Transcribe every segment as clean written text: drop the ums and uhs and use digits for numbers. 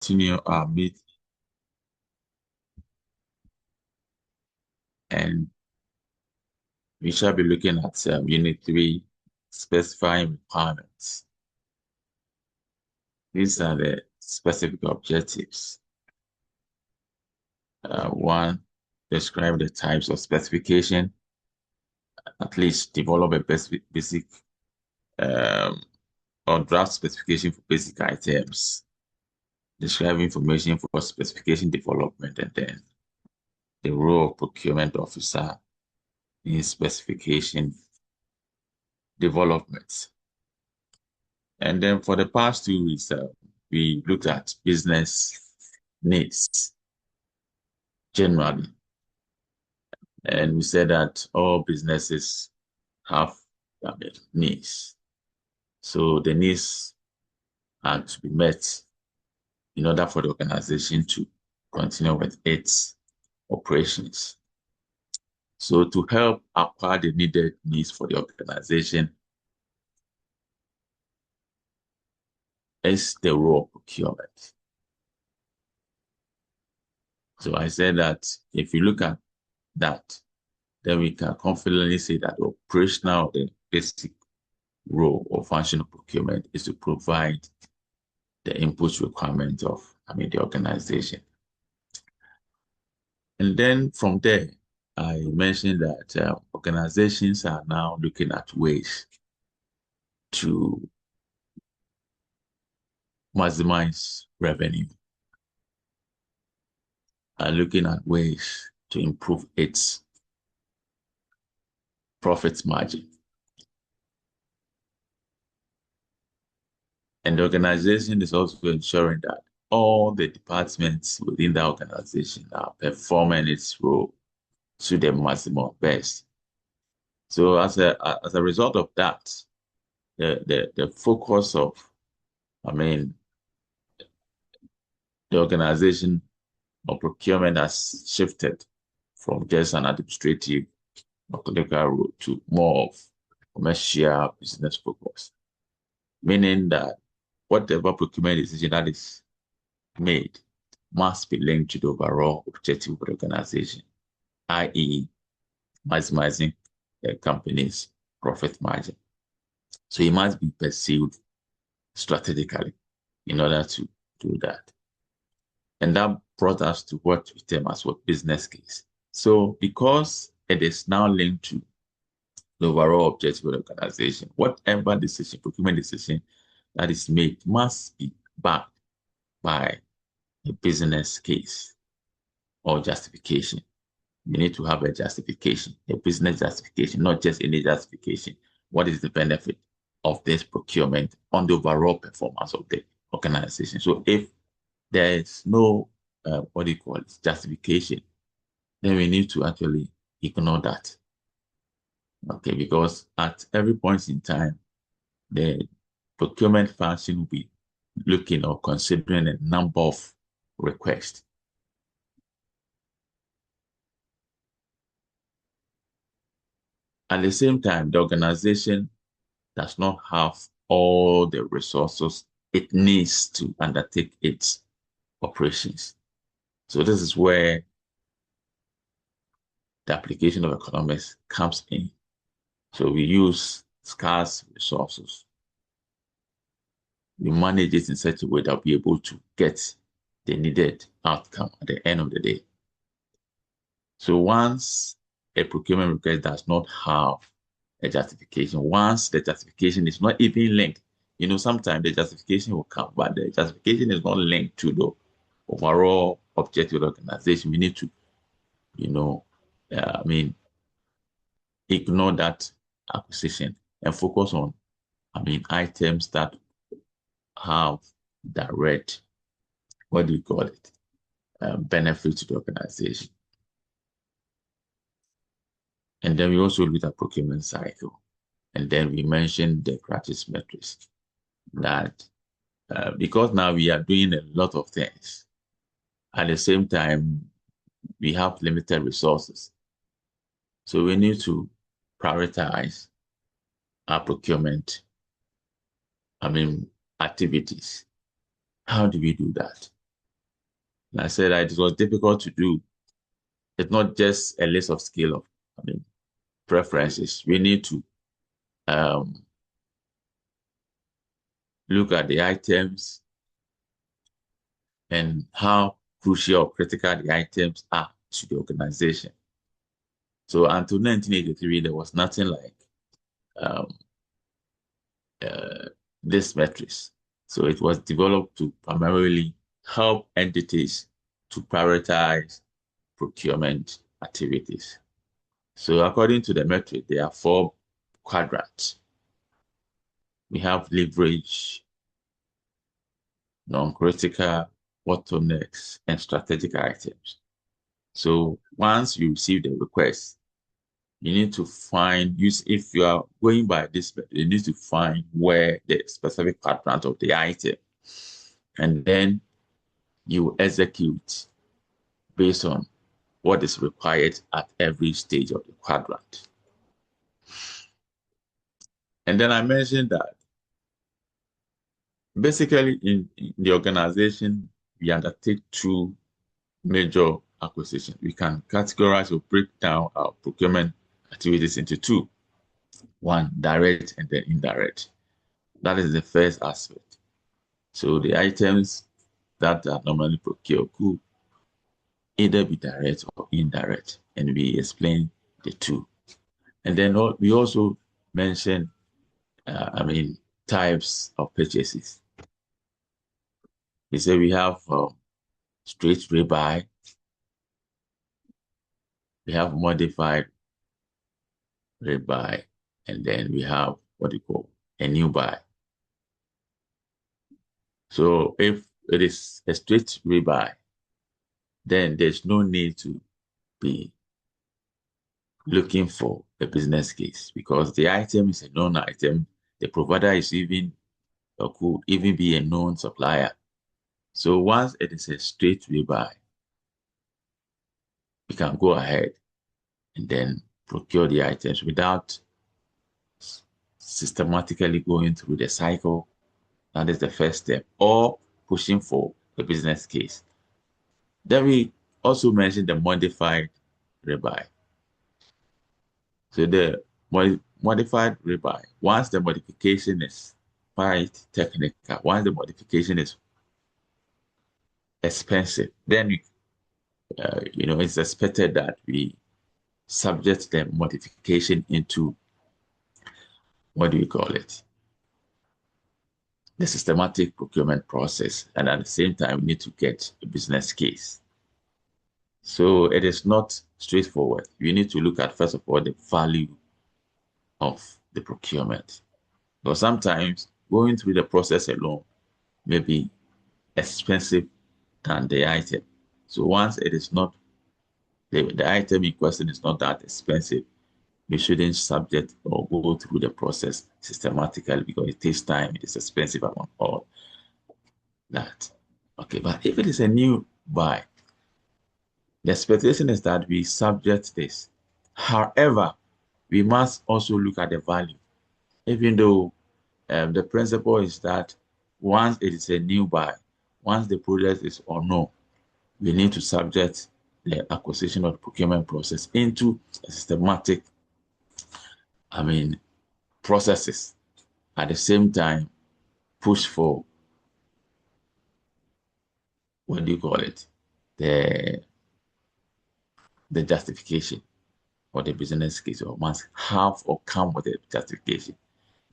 continue our meeting, and we shall be looking at Unit 3, specifying requirements. These are the specific objectives. 1, describe the types of specification, at least develop a basic or draft specification for basic items, describe information for specification development, and then the role of procurement officer in specification development. And then for the past 2 weeks, we looked at business needs generally. And we said that all businesses have needs. So the needs are to be met in order for the organization to continue with its operations. So to help acquire the needed needs for the organization is the role of procurement. So I said that if you look at that, then we can confidently say that the operational, the basic role or function of procurement is to provide the input requirement of, the organization. And then from there, I mentioned that organizations are now looking at ways to maximize revenue, and looking at ways to improve its profit margin. And the organization is also ensuring that all the departments within the organization are performing its role to the maximum best. So as a result of that, the focus of, the organization of procurement has shifted from just an administrative or clinical role to more of commercial business focus, meaning that whatever procurement decision that is made must be linked to the overall objective of the organization, i.e., maximizing the company's profit margin. So it must be pursued strategically in order to do that. And that brought us to what we term as what business case. So because it is now linked to the overall objective of the organization, whatever decision, procurement decision that is made must be backed by a business case or justification. You need to have a justification, a business justification, not just any justification. What is the benefit of this procurement on the overall performance of the organization? So if there is no, justification, then we need to actually ignore that. Okay, because at every point in time, the procurement function will be looking or considering a number of requests. At the same time, the organization does not have all the resources it needs to undertake its operations. So this is where the application of economics comes in. So we use scarce resources. We manage it in such a way that we'll be able to get the needed outcome at the end of the day. So once a procurement request does not have a justification, once the justification is not even linked, sometimes the justification will come, but the justification is not linked to the overall objective of the organization. We need to, ignore that acquisition and focus on, items that have direct, benefit to the organization. And then we also look at procurement cycle. And then we mentioned the practice metrics that because now we are doing a lot of things, at the same time, we have limited resources. So we need to prioritize our procurement, activities. How do we do that? And I said that it was difficult to do. It's not just a list of scale of, I mean, preferences. We need to um, look at the items and how crucial or critical the items are to the organization. So until 1983, there was nothing like um, uh, this matrix. So it was developed to primarily help entities to prioritize procurement activities. So according to the metric, there are four quadrants. We have leverage, non-critical, bottlenecks, and strategic items. So once you receive the request, you need to find, use if you are going by this, you need to find where the specific quadrant of the item, and then you execute based on what is required at every stage of the quadrant. And then I mentioned that basically in the organization, we undertake two major acquisitions. We can categorize or break down our procurement activities into two. One, direct and then indirect. That is the first aspect. So the items that are normally procured could either be direct or indirect, and we explain the two. And then we also mention, types of purchases. We say we have straight rebuy, we have modified rebuy, and then we have what you call a new buy. So if it is a straight rebuy, then there's no need to be looking for a business case because the item is a known item. The provider is even or could even be a known supplier. So once it is a straight rebuy, we can go ahead and then procure the items without systematically going through the cycle. That is the first step, or pushing for a business case. Then we also mentioned the modified rebuy. So the modified rebuy, once the modification is quite technical, once the modification is expensive, then it's expected that we subject the modification into what do we call it? The systematic procurement process, and at the same time, we need to get a business case. So it is not straightforward. You need to look at, first of all, the value of the procurement. But sometimes going through the process alone may be expensive than the item. So once it is not, the item in question is not that expensive, you shouldn't subject or go through the process systematically because it takes time, it is expensive and all that. Okay, but if it is a new buy, the expectation is that we subject this. However, we must also look at the value, even though the principle is that once it is a new buy, once the product is unknown, we need to subject the acquisition or the procurement process into a systematic, processes. At the same time, push for what do you call it? The the justification or the business case or must have or come with a justification.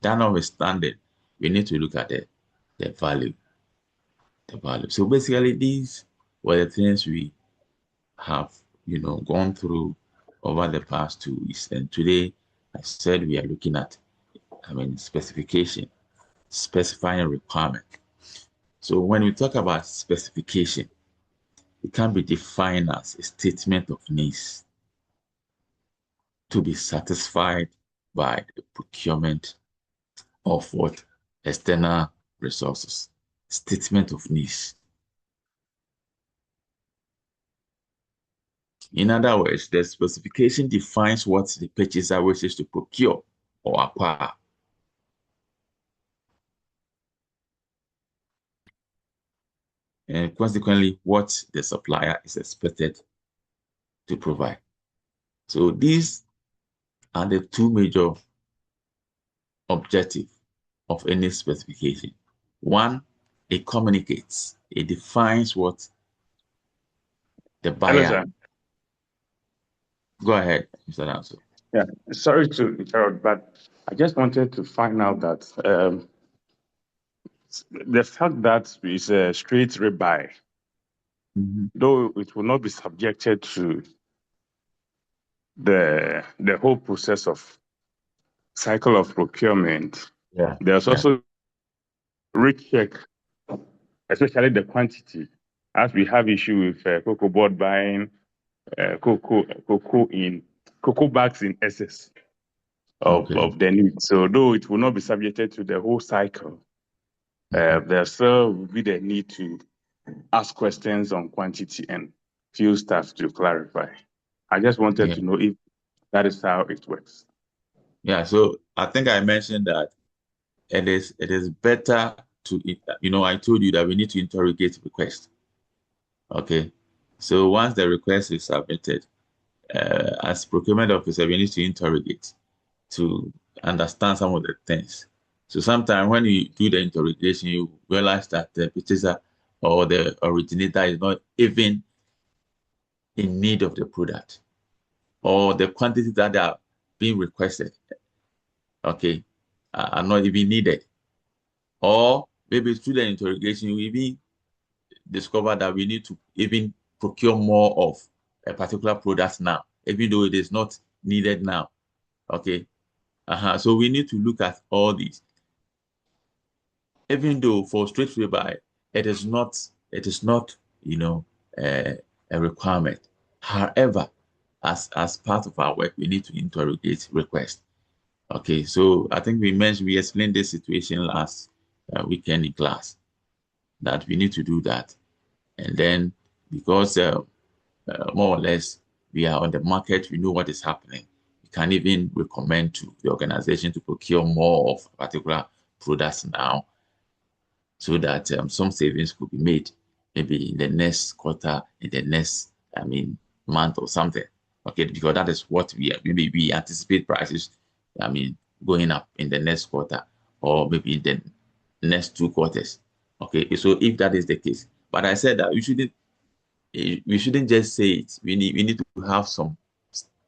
That notwithstanding, we need to look at the value. The value. So basically these were the things we have, gone through over the past 2 weeks. And today I said we are looking at specification, specifying a requirement. So when we talk about specification, it can be defined as a statement of needs to be satisfied by the procurement of what external resources. Statement of needs. In other words, the specification defines what the purchaser wishes to procure or acquire. and consequently what the supplier is expected to provide. So these are the two major objectives of any specification. One, it communicates, it defines what the Hello, buyer. sir. Go ahead, Mr. Nanso. Yeah, sorry to interrupt, but I just wanted to find out that the fact that it's a straight rebuy, though it will not be subjected to the whole process of cycle of procurement, Yeah. there's Yeah. also recheck, especially the quantity, as we have issue with cocoa board buying cocoa bags in excess Okay. of the need. So though it will not be subjected to the whole cycle, there still will be the need to ask questions on quantity and few stuff to clarify. I just wanted Yeah. to know if that is how it works. Yeah. So I think I mentioned that it is better to, I told you that we need to interrogate request. Okay. So once the request is submitted, as procurement officer, we need to interrogate to understand some of the things. So sometimes when you do the interrogation, you realize that the purchaser or the originator is not even in need of the product, or the quantities that are being requested, okay, are not even needed. Or maybe through the interrogation, we even discover that we need to even procure more of a particular product now, even though it is not needed now. Okay. So we need to look at all these. Even though for straight rebuy, it is not, you know, uh, a requirement. However, as part of our work, we need to interrogate requests. Okay, so I think we explained this situation last weekend in class, that we need to do that. And then because more or less we are on the market, we know what is happening. We can even recommend to the organization to procure more of particular products now, so that some savings could be made maybe in the next quarter, in the next, month or something. Okay, because that is what maybe we anticipate prices, going up in the next quarter, or maybe in the next 2 quarters. Okay, so if that is the case, but I said that we shouldn't just say it. We need to have some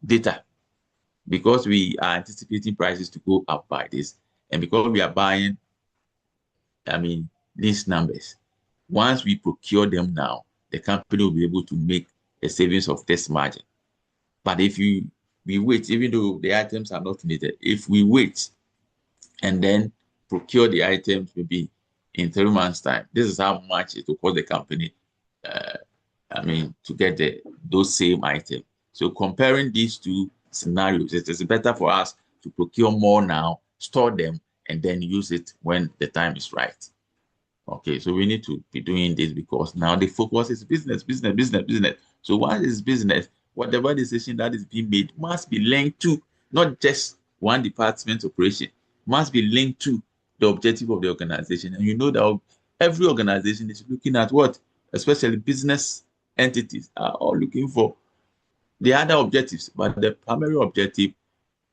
data, because we are anticipating prices to go up by this, and because we are buying, these numbers. Once we procure them now, the company will be able to make a savings of this margin. But if we wait, even though the items are not needed, if we wait and then procure the items maybe in 3 months' time, this is how much it will cost the company, uh, to get those same items. So comparing these two scenarios, it is better for us to procure more now, store them, and then use it when the time is right. Okay, so we need to be doing this, because now the focus is business, business, business, business. So once it's business, whatever decision that is being made must be linked to not just one department's operation, must be linked to the objective of the organization. And you know that every organization is looking at what, especially business entities are all looking for the other objectives, but the primary objective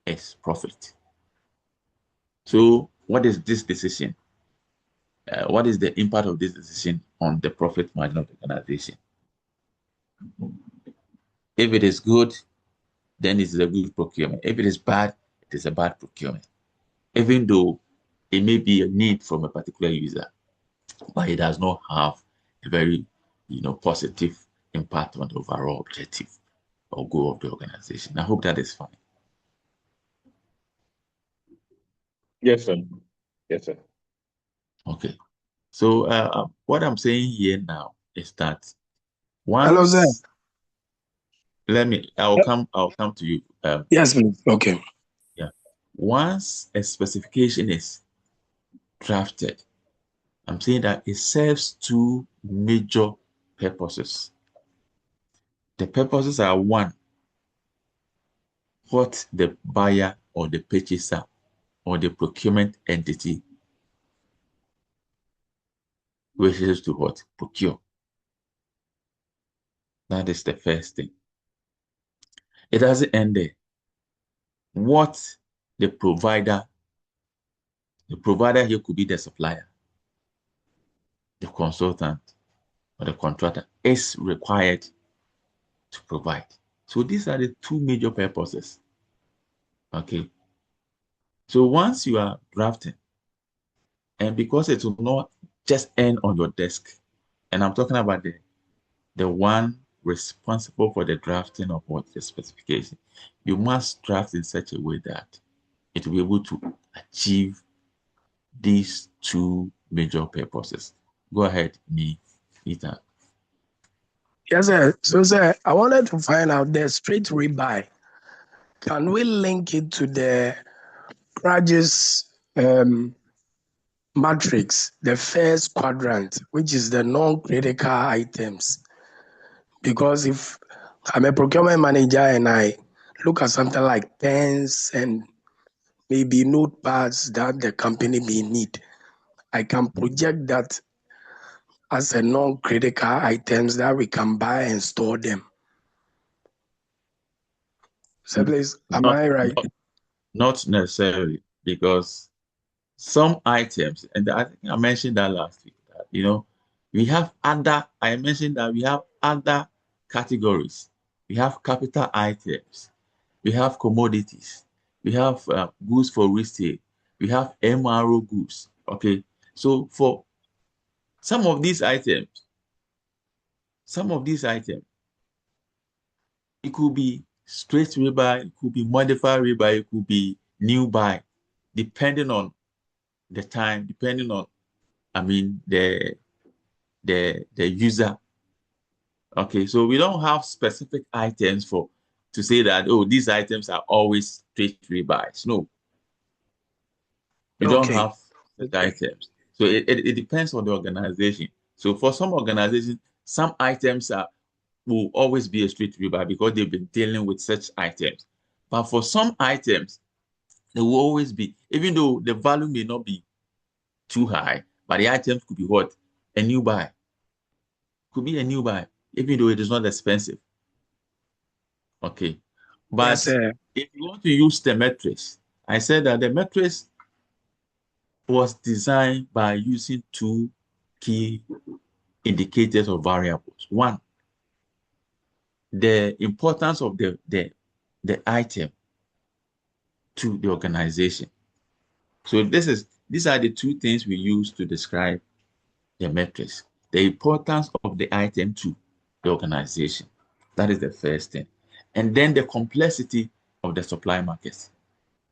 is profit. So what is this decision? What is the impact of this decision on the profit margin of the organization? If it is good, then it is a good procurement. If it is bad, it is a bad procurement. Even though it may be a need from a particular user, but it does not have a very, positive impact on the overall objective or goal of the organization. I hope that is fine. Yes, sir. Yes, sir. Okay. So what I'm saying here now is that Hello, sir. once, I'll come to you. Yes, please. Okay. Yeah. Once a specification is drafted, I'm saying that it serves two major purposes. The purposes are: one, what the buyer or the purchaser or the procurement entity wishes to what? Procure. That is the first thing. It doesn't end there. What the provider here could be the supplier, the consultant, or the contractor is required to provide. So these are the two major purposes. Okay. So once you are drafting, and because it will not just end on your desk, and I'm talking about the one responsible for the drafting of what the specification, you must draft in such a way that it will be able to achieve these two major purposes. Go ahead, Ethan. Yes, sir. So, sir, I wanted to find out the straight rebuy. Can we link it to the Cragis matrix, the first quadrant, which is the non-critical items? Because if I'm a procurement manager and I look at something like pens and maybe notepads that the company may need, I can project that as a non-critical items that we can buy and store them. So please, am I right? Not necessarily, because some items, and I think I mentioned that last week, that, we have other, I mentioned that we have other categories. We have capital items, we have commodities, we have goods for resale, we have MRO goods. Okay, so for some of these items, it could be straight rebuy, it could be modified rebuy, it could be new buy, depending on the time, depending on, the user. Okay, so we don't have specific items to say that, oh, these items are always straight rebuys. No, we don't Okay. have such items. So it depends on the organization. So for some organizations, some items will always be a straight rebuy because they've been dealing with such items. But for some items, they will always be, even though the value may not be too high, but the items could be what? A new buy. Could be a new buy, even though it is not expensive. Okay. Yes, But sir. if you want to use the matrix, I said that the matrix was designed by using two key indicators or variables. One, the importance of the item to the organization. So these are the two things we use to describe the matrix. The importance of the item to the organization. That is the first thing. And then the complexity of the supply market.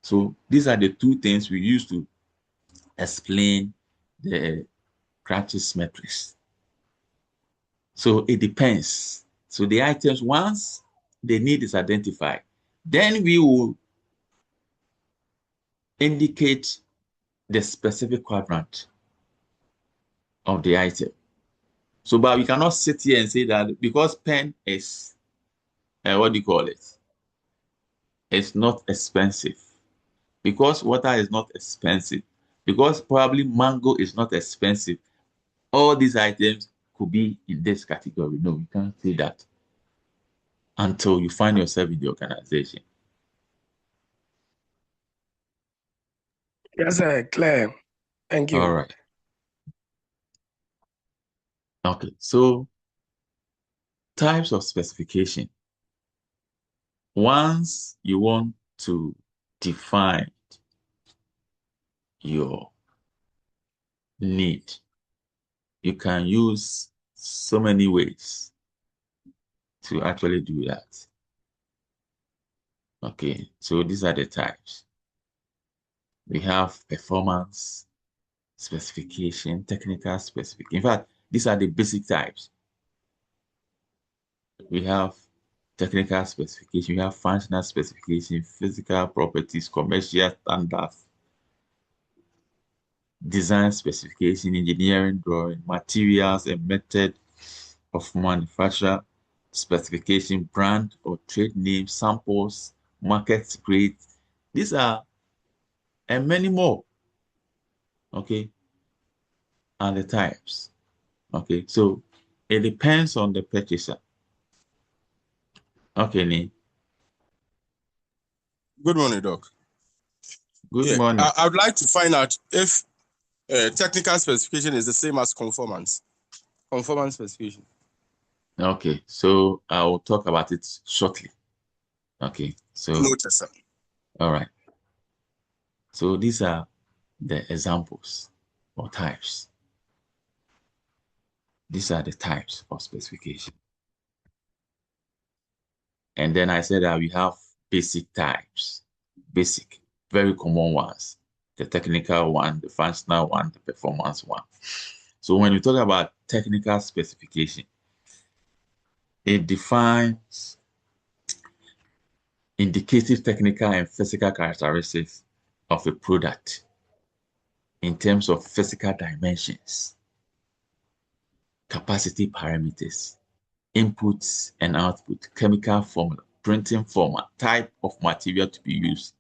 So these are the two things we use to explain the practice matrix. So it depends. So the items, once the need is identified, then we will indicate the specific quadrant of the item. So, but we cannot sit here and say that because pen is, what do you call it? It's not expensive. Because water is not expensive. Because probably mango is not expensive. All these items could be in this category. No, you can't say that until you find yourself in the organization. Yes, sir. Clear. Thank you. All right. Okay, so types of specification. Once you want to define your need, you can use so many ways to actually do that. Okay, so these are the types. We have performance specification, technical specification. In fact, these are the basic types. We have technical specification, we have functional specification, physical properties, commercial standards, design specification, engineering drawing, materials and method of manufacture specification, brand or trade name, samples, market grade. These are, and many more, okay, are the types. Okay, so it depends on the purchaser. Okay, Ni. Good morning, Doc. Good morning. I would like to find out if technical specification is the same as conformance specification. Okay, so I will talk about it shortly. Okay, so Noted, sir. all right. So these are the examples or types. These are the types of specification. And then I said that we have basic types, basic, very common ones, the technical one, the functional one, the performance one. So when we talk about technical specification, it defines indicative technical and physical characteristics of a product in terms of physical dimensions, capacity parameters, inputs and output, chemical formula, printing format, type of material to be used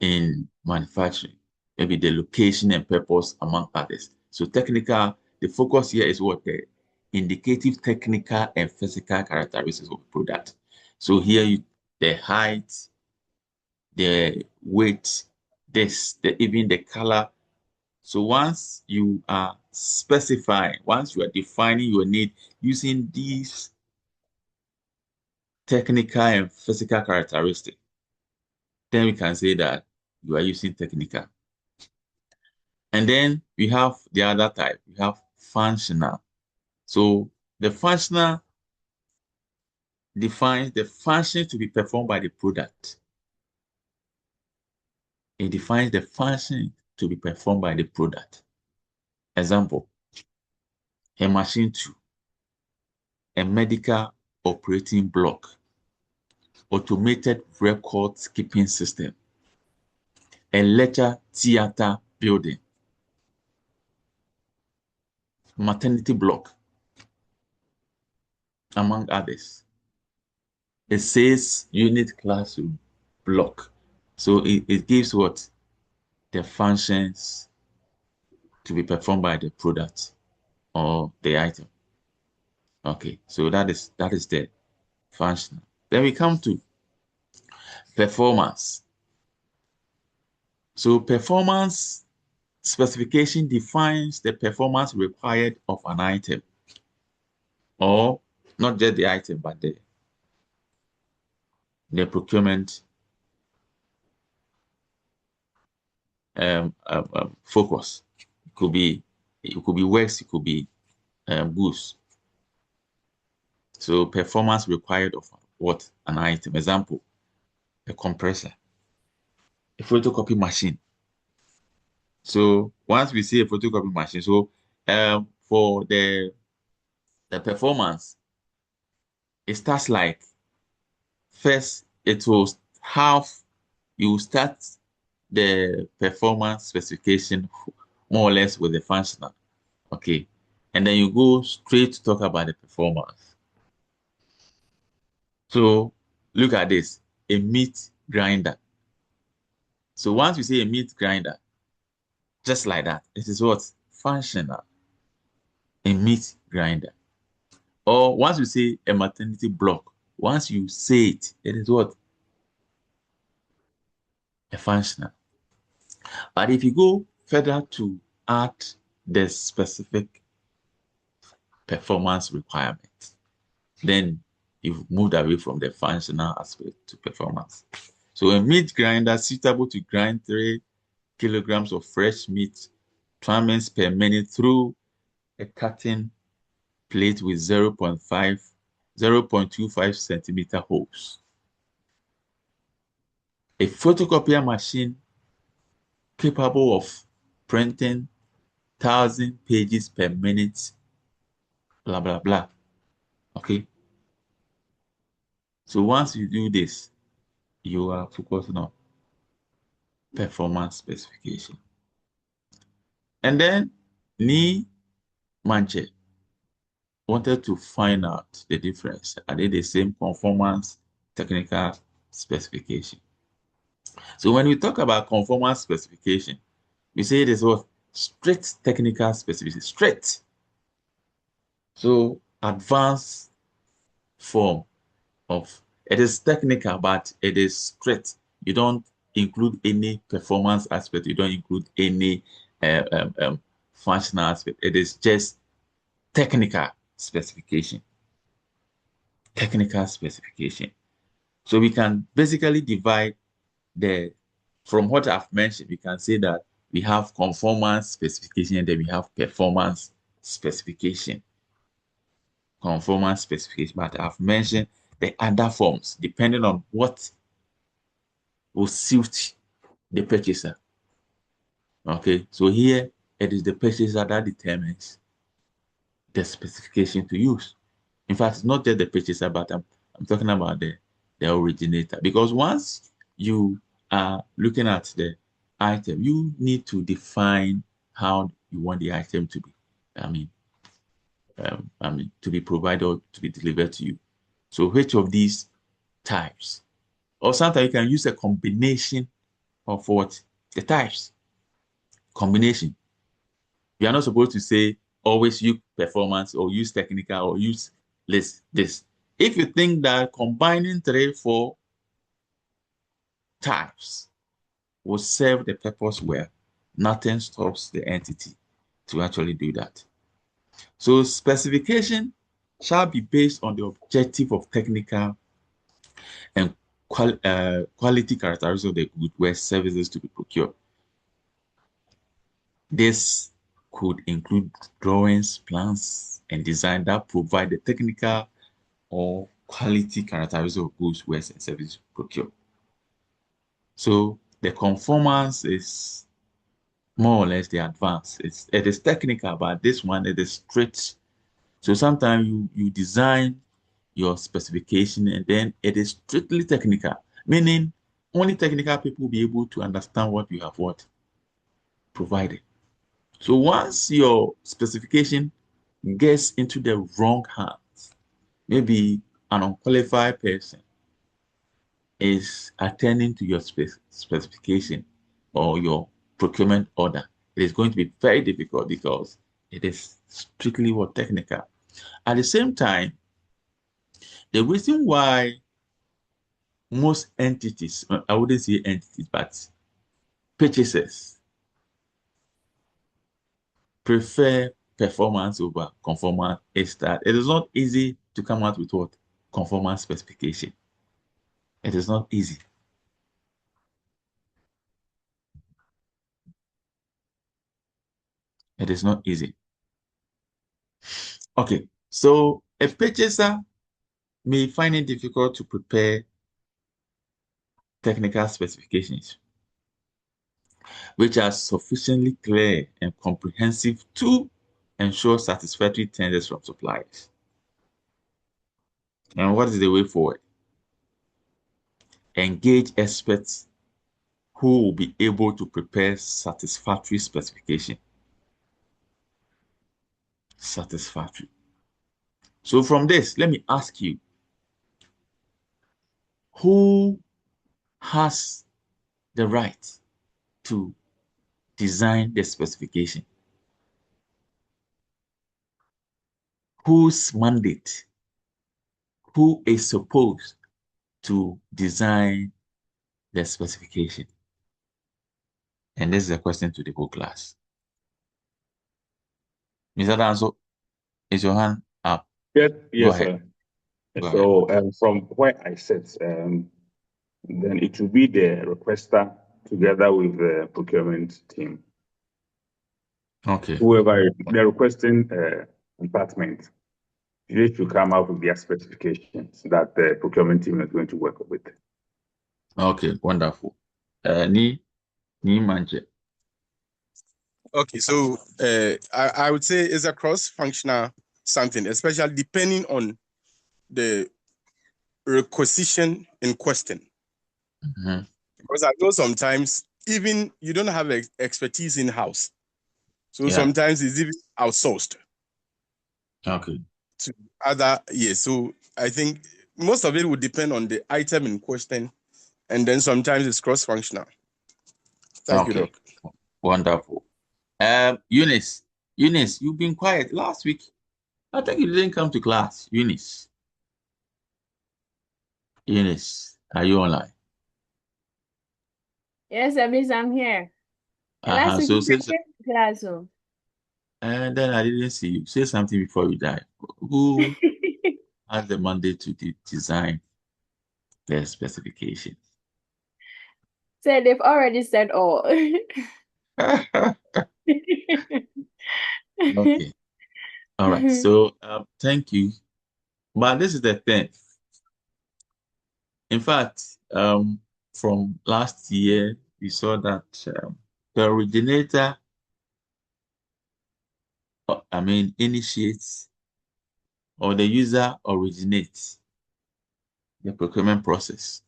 in manufacturing, maybe the location and purpose, among others. So technical, the focus here is what the indicative technical and physical characteristics of the product. So here the height, the weight, even the color. So once you are specifying, once you are defining your need using these technical and physical characteristics, then we can say that you are using technical. And then we have the other type, we have functional. So the functional defines the function to be performed by the product. It defines the function to be performed by the product. Example, a machine tool, a medical operating block, automated record keeping system, a lecture theater building, maternity block, among others. A sales unit classroom block. So it gives what? The functions to be performed by the product or the item. Okay, so that is the functional. Then we come to performance. So performance specification defines the performance required of an item, or not just the item, but the procurement focus. It could be works, it could be goods. So performance required of what? An item. Example, a compressor, a photocopy machine. So once we see a photocopy machine, so for the performance, it starts like first it will have you start the performance specification more or less with the functional, okay, and then you go straight to talk about the performance. So look at this, a meat grinder. So once you say a meat grinder, just like that, it is what? Functional. A meat grinder. Or once you say a maternity block, once you say it, it is what? A functional. But if you go further to add the specific performance requirement, then you've moved away from the functional aspect to performance. So a meat grinder suitable to grind 3 kilograms of fresh meat 12 minutes per minute through a cutting plate with 0.25 centimeter holes. A photocopier machine capable of printing 1,000 pages per minute, blah, blah, blah. Okay. So once you do this, you are focusing on performance specification. And then Ni Manche wanted to find out the difference. Are they the same? Conformance, technical specification. So when we talk about conformance specification, we say it is what? Strict technical specification. Strict. So advanced form of, it is technical, but it is strict. You don't include any performance aspect. You don't include any functional aspect. It is just technical specification. Technical specification. So we can basically divide from what I've mentioned, we can say that we have conformance specification and then we have performance specification. Conformance specification, but I've mentioned the other forms depending on what will suit the purchaser. Okay, so here it is the purchaser that determines the specification to use. In fact, it's not just the purchaser, but I'm talking about the originator. Because once you are looking at the item, you need to define how you want the item to be. To be provided or to be delivered to you. So which of these types? Or sometimes you can use a combination of what? The types. Combination. You are not supposed to say always use performance or use technical or use this. If you think that combining 3, 4 types will serve the purpose well, nothing stops the entity to actually do that. So specification shall be based on the objective of technical and quality characteristics of the good where services to be procured. This could include drawings, plans, and design that provide the technical or quality characteristics of goods, wares, and services procured. So the conformance is more or less the advance. It is technical, but this one it is strict. So sometimes you design your specification and then it is strictly technical, meaning only technical people will be able to understand what you have provided. So once your specification gets into the wrong hands, maybe an unqualified person is attending to your specification or your procurement order, it is going to be very difficult because it is strictly technical. At the same time, the reason why most entities, I wouldn't say entities, but purchasers prefer performance over conformance is that it is not easy to come out with conformance specification. It is not easy. It is not easy. Okay, so a purchaser may find it difficult to prepare technical specifications which are sufficiently clear and comprehensive to ensure satisfactory tenders from suppliers. And what is the way forward? Engage experts who will be able to prepare satisfactory specification. Satisfactory. So from this, let me ask you, who has the right to design the specification? Whose mandate? Who is supposed to design the specification? And this is a question to the whole class. Mr. Danso, is your hand up? Yes, Go ahead. sir. Go ahead. From where I sit, then it will be the requester together with the procurement team. Okay. Whoever the requesting department, they should come up with their specifications that the procurement team is going to work with. Okay, wonderful. Ni manje. Okay, so I would say it's a cross-functional something, especially depending on the requisition in question. Mm-hmm. Because I know sometimes even you don't have expertise in-house. So sometimes it's even outsourced. Okay. To other, so I think most of it would depend on the item in question, and then sometimes it's cross-functional. Thank you, Doc. Wonderful. Eunice, you've been quiet last week. I think you didn't come to class, Eunice. Eunice, are you online? Yes, at least I'm here. And last week So you say, came to class. So. and then I didn't see you. Say something before you die. Who has the mandate to design the specification? So they've already said all. Okay. All right. So thank you. But this is the thing. In fact, from last year, we saw that the originator, initiates, or the user originates the procurement process.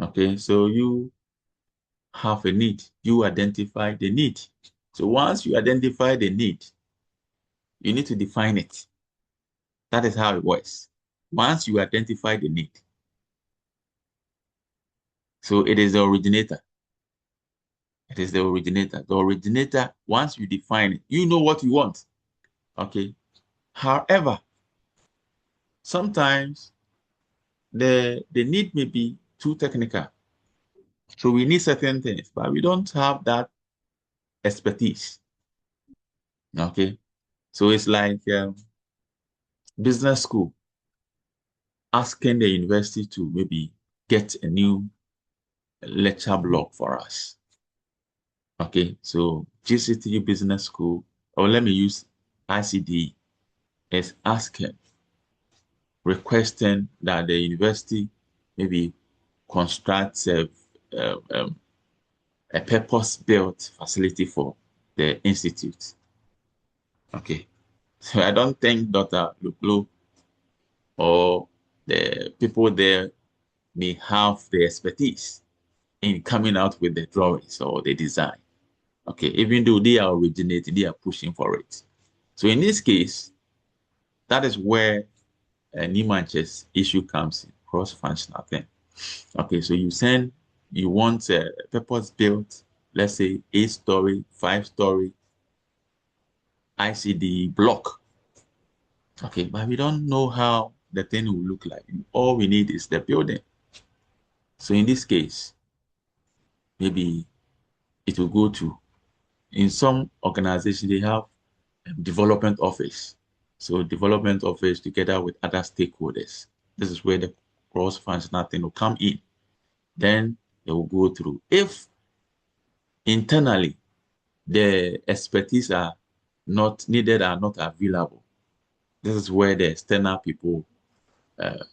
Okay, so you have a need, you identify the need. So once you identify the need, you need to define it. That is how it works. Once you identify the need, so it is the originator. It is the originator. The originator, once you define it, you know what you want. Okay. However, sometimes the need may be too technical. So we need certain things, but we don't have that expertise. Okay. So it's like business school asking the university to maybe get a new lecture block for us. Okay. So GCT Business School, or let me use ICD, is asking, requesting that the university maybe construct a purpose-built facility for the institute. Okay. So I don't think Dr. Luklo or the people there may have the expertise in coming out with the drawings or the design. Okay, even though they are originating, they are pushing for it. So in this case, that is where a Niemann's issue comes in, cross-functional thing. Okay, so you want a purpose-built, let's say 8-story, 5-story ICD block. Okay, but we don't know how the thing will look like. All we need is the building. So in this case, maybe it will go to, in some organizations, they have a development office. So development office together with other stakeholders. This is where the cross-functional thing will come in. Then they will go through. If internally the expertise are not needed, are not available, this is where the external people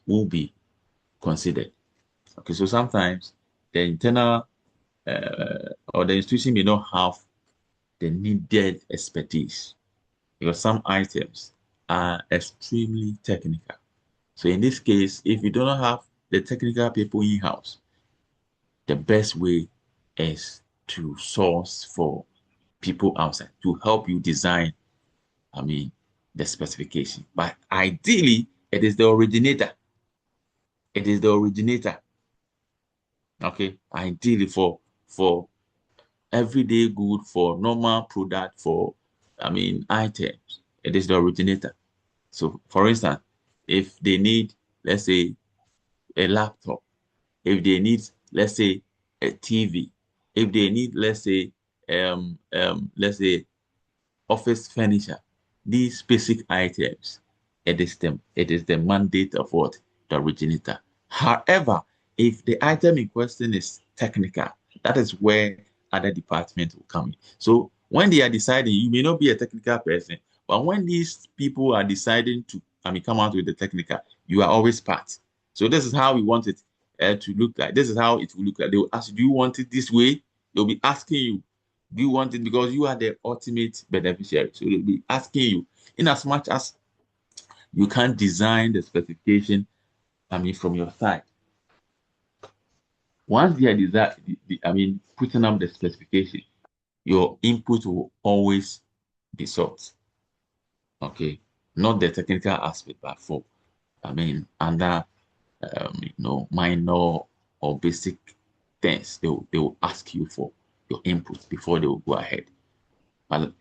will be considered. Okay, so sometimes the internal or the institution may not have the needed expertise because some items are extremely technical. So in this case, if you do not have the technical people in-house, the best way is to source for people outside to help you design, the specification. But ideally, it is the originator. It is the originator. Okay, ideally for everyday good, for normal product, for items, it is the originator. So for instance, if they need, let's say, a laptop, if they need, let's say, a TV, if they need, let's say office furniture, these basic items, it is the mandate of what? The originator. However, if the item in question is technical, that is where other departments will come in. So when they are deciding, you may not be a technical person, but when these people are deciding to, come out with the technical, you are always part. So this is how we want it to look like. This is how it will look like. They will ask, do you want it this way? They'll be asking you, do you want it, because you are the ultimate beneficiary? So they'll be asking you, in as much as you can't design the specification, from your side. Once they are putting up the specification, your input will always be sought. Okay, not the technical aspect, but for, under, minor or basic things, they will ask you for your input before they will go ahead. But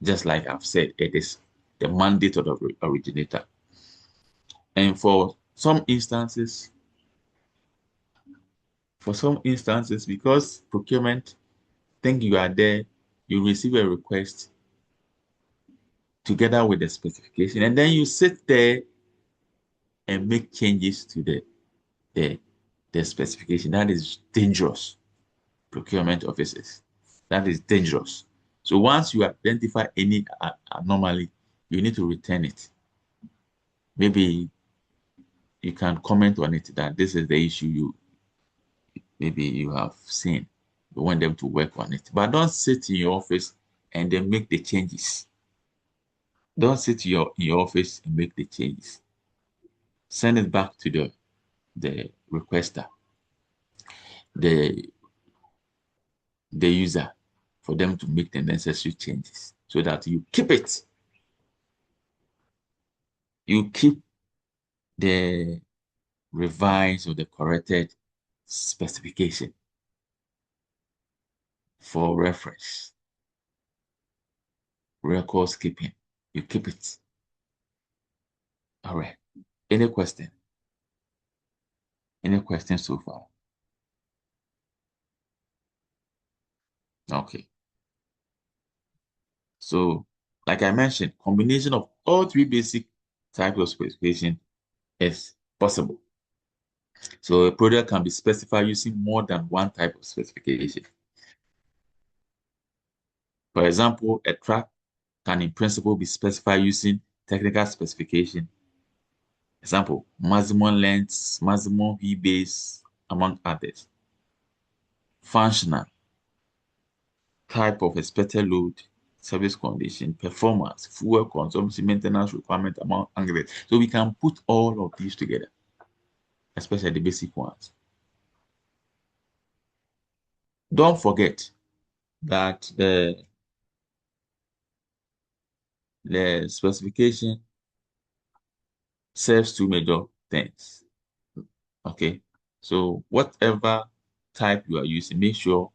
just like I've said, it is the mandate of the originator. And for some instances, because procurement think you are there, you receive a request together with the specification, and then you sit there and make changes to the specification. That is dangerous. Procurement officers, that is dangerous. So once you identify any anomaly, you need to return it. Maybe you can comment on it that this is the issue you have seen. You want them to work on it, but don't sit in your office and then make the changes. Don't sit in your office and make the changes. Send it back to the requester, the user, for them to make the necessary changes so that you keep it. You keep the revised or the corrected specification for reference. Records keeping, you keep it. All right. Any question? Any questions so far? Okay. So, like I mentioned, combination of all three basic types of specification is possible. So a product can be specified using more than one type of specification. For example, a truck can in principle be specified using technical specification. Example, maximum length, maximum wheelbase, among others. Functional, type of expected load, service condition, performance, fuel consumption, maintenance requirement, among others. So we can put all of these together, especially the basic ones. Don't forget that the specification serves two major things. Okay, so whatever type you are using, make sure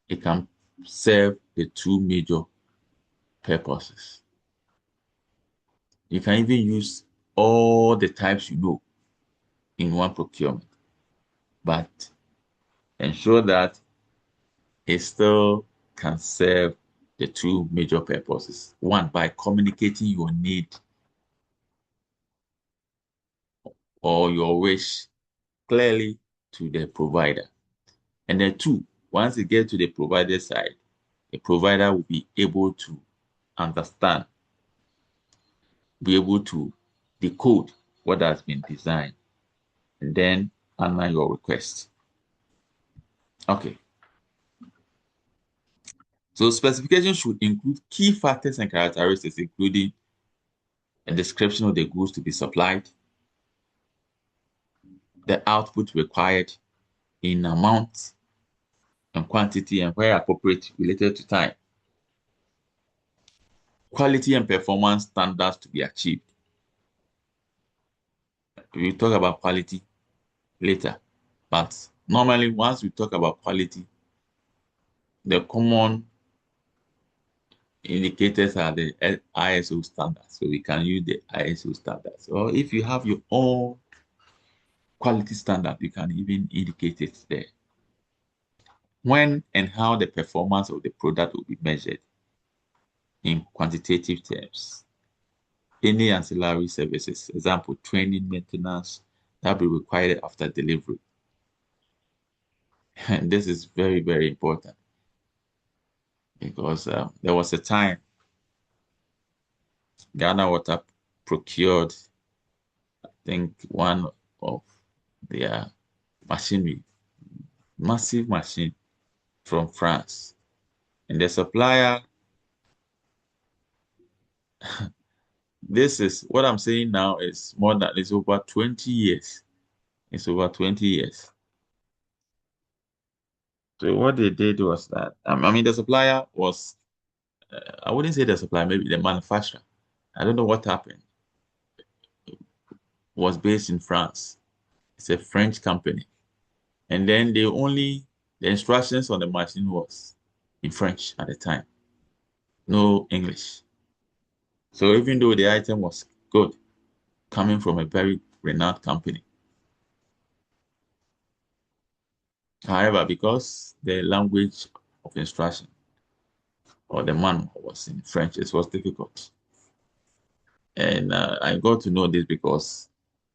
it can serve the two major purposes. You can even use all the types you know in one procurement, but ensure that it still can serve the two major purposes. One, by communicating your need or your wish clearly to the provider. And then two, once you get to the provider side, the provider will be able to understand, be able to decode what has been designed, and then honor your request. Okay. So specification should include key factors and characteristics, including a description of the goods to be supplied, the output required in amount and quantity, and where appropriate related to time, quality and performance standards to be achieved. We'll talk about quality later, but normally once we talk about quality, the common indicators are the ISO standards. So we can use the ISO standards. Or if you have your own quality standard, you can even indicate it there. When and how the performance of the product will be measured in quantitative terms. Any ancillary services, example, training, maintenance, that will be required after delivery. And this is very, very important because there was a time Ghana Water procured, I think, one of their machinery, massive machine from France. And the supplier, this is what I'm saying now is more than, it's over 20 years. It's over 20 years. So what they did was that, I mean, the supplier was, I wouldn't say the supplier, maybe the manufacturer. I don't know what happened. Was based in France. It's a French company. And then the instructions on the machine was in French at the time. No English. So even though the item was good, coming from a very renowned company. However, because the language of instruction or the manual was in French, it was difficult. And I got to know this because,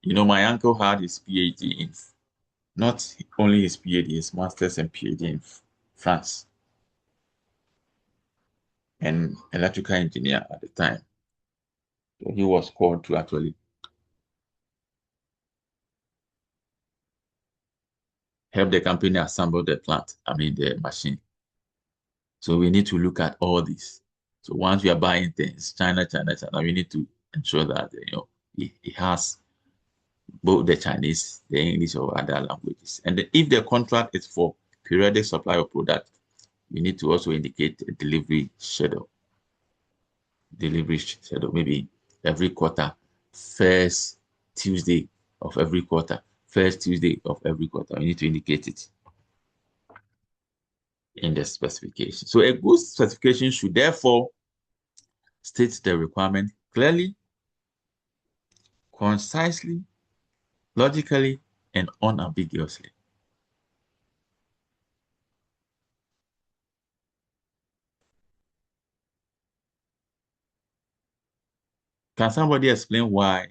my uncle had his PhD in, not only his PhD, his master's and PhD in France, and electrical engineer at the time. So he was called to actually help the company assemble the the machine. So we need to look at all this. So once we are buying things, China, we need to ensure that it has both the Chinese, the English, or other languages. And if the contract is for periodic supply of product, you need to also indicate a delivery schedule. Maybe every quarter, first Tuesday of every quarter, first Tuesday of every quarter. You need to indicate it in the specification. So a good specification should therefore state the requirement clearly, concisely, logically, and unambiguously. Can somebody explain why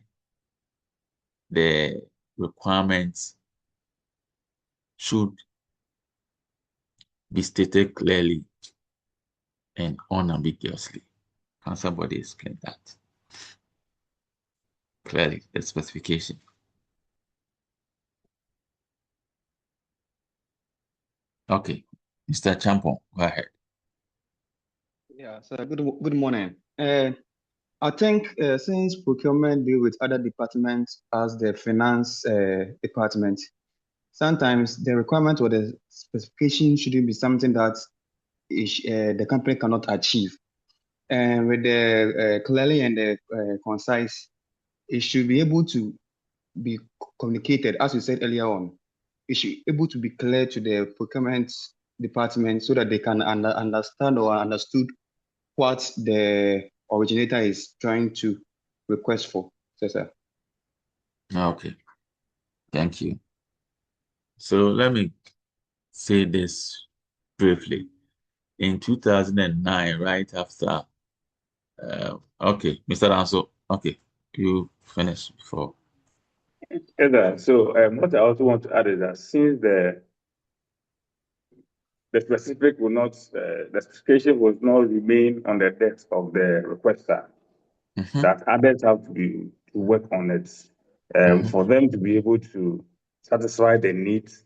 the requirements should be stated clearly and unambiguously? Can somebody explain that? Clearly, the specification. Okay, Mr. Champon, go ahead. Yeah, so good morning. I think since procurement deal with other departments as the finance department, sometimes the requirement or the specification shouldn't be something that the company cannot achieve. And with the clearly and the concise, it should be able to be communicated, as you said earlier on. It should be able to be clear to the procurement department so that they can understand or understood what the originator is trying to request for. So, sir. Okay, thank you. So let me say this briefly. In 2009, right after, okay, Mr. Anso, okay, you finish before. So what I also want to add is that since the specific will not, the specification will not remain on the desk of the requester, that others have to work on it for them to be able to satisfy the needs.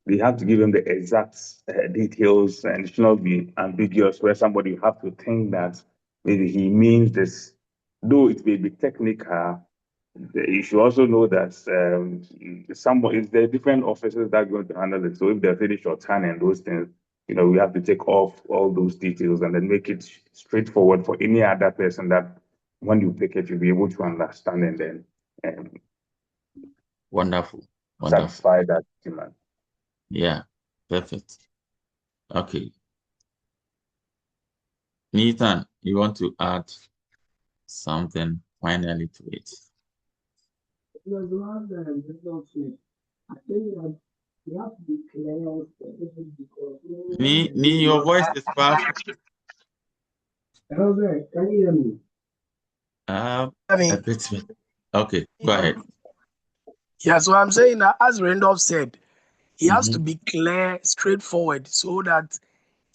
They have to give them the exact details, and it should not be ambiguous where somebody have to think that maybe he means this. Though it may be technical, you should also know that it's the different officers that are going to handle it. So if they're really shorthand and those things, we have to take off all those details and then make it straightforward for any other person that when you pick it, you'll be able to understand and then Wonderful. satisfy that demand. Yeah, perfect. Okay. Nathan, you want to add something finally to it? I think that you have to be clear because your voice is powerful. Can you hear me? A bit. Okay, go ahead. Yeah, so I'm saying that, as Randolph said, he has to be clear, straightforward, so that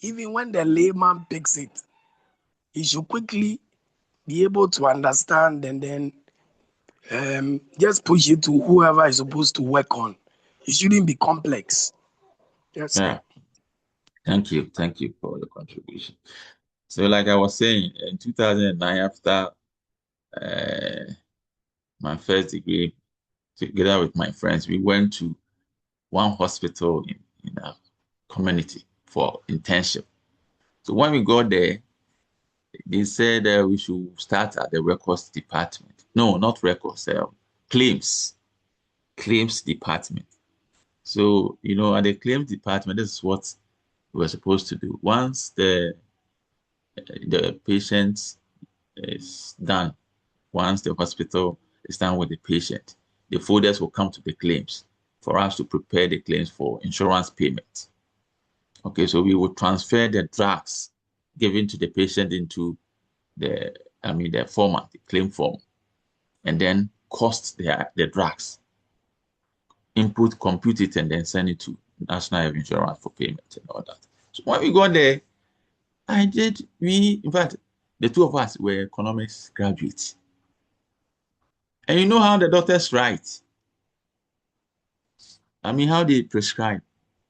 even when the layman picks it, he should quickly be able to understand and then just push it to whoever is supposed to work on. It shouldn't be complex. Yes, Yeah. Thank you for the contribution. So, like I was saying, in 2009, after my first degree, together with my friends, we went to one hospital in our community for internship. So when we got there, they said we should start at the records department. No, not records, claims department. So, at the claims department, this is what we were supposed to do. Once the patient is done, once the hospital, It's done with the patient. The folders will come to the claims for us to prepare the claims for insurance payment. Okay, so we will transfer the drugs given to the patient into the format, the claim form, and then cost the drugs, input, compute it, and then send it to National Health Insurance for payment and all that. So when we got there, in fact, the two of us were economics graduates. And you know how the doctors write. How they prescribe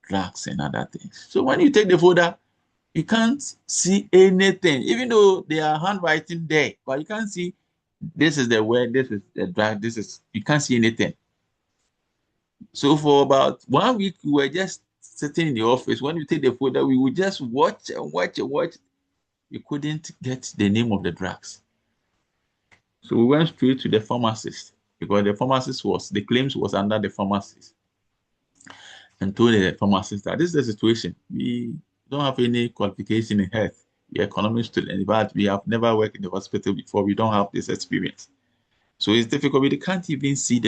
drugs and other things. So when you take the folder, you can't see anything, even though they are handwriting there, but you can't see this is the word, this is the drug, you can't see anything. So for about 1 week, we were just sitting in the office. When we take the folder, we would just watch and watch and watch. We couldn't get the name of the drugs. So we went straight to the pharmacist because the claims was under the pharmacist, and told the pharmacist that this is the situation. We don't have any qualification in health. We are economic students, but we have never worked in the hospital before. We don't have this experience. So it's difficult. We can't even see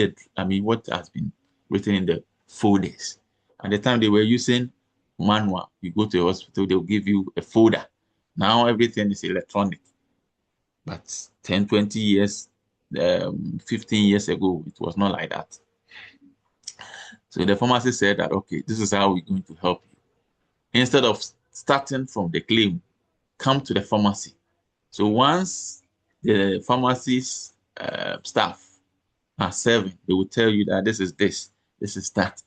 what has been written in the folders. At the time they were using manual. You go to the hospital, they'll give you a folder. Now everything is electronic. But 10, 20 years, 15 years ago, it was not like that. So the pharmacist said that, okay, this is how we're going to help you. Instead of starting from the claim, come to the pharmacy. So once the pharmacy's staff are serving, they will tell you that this is this is that,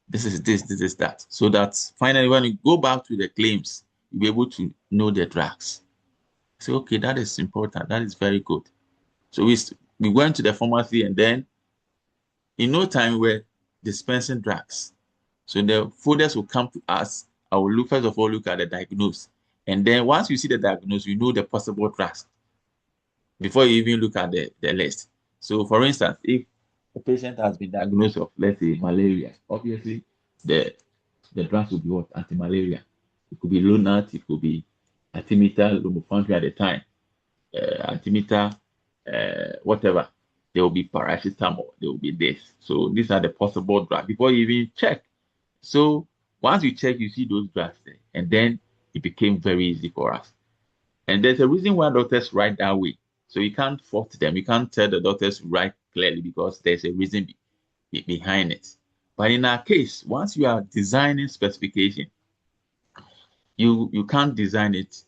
this is this is that. So that finally, when you go back to the claims, you'll be able to know the drugs. So, okay, that is important. That is very good. So we went to the pharmacy, and then in no time we're dispensing drugs. So the folders will come to us. I will first of all look at the diagnosis. And then once you see the diagnosis, you know the possible drugs before you even look at the list. So for instance, if a patient has been diagnosed of, let's say, malaria, obviously the drugs will be what? Anti-malaria. It could be Lonart, it could be Artemether, lumefantrine at the time, Artemether, whatever. There will be paracetamol, there will be this. So these are the possible drugs before you even check. So once you check, you see those drugs there, and then it became very easy for us. And there's a reason why doctors write that way. So you can't fault them. You can't tell the doctors to write clearly because there's a reason behind it. But in our case, once you are designing specification, you can't design it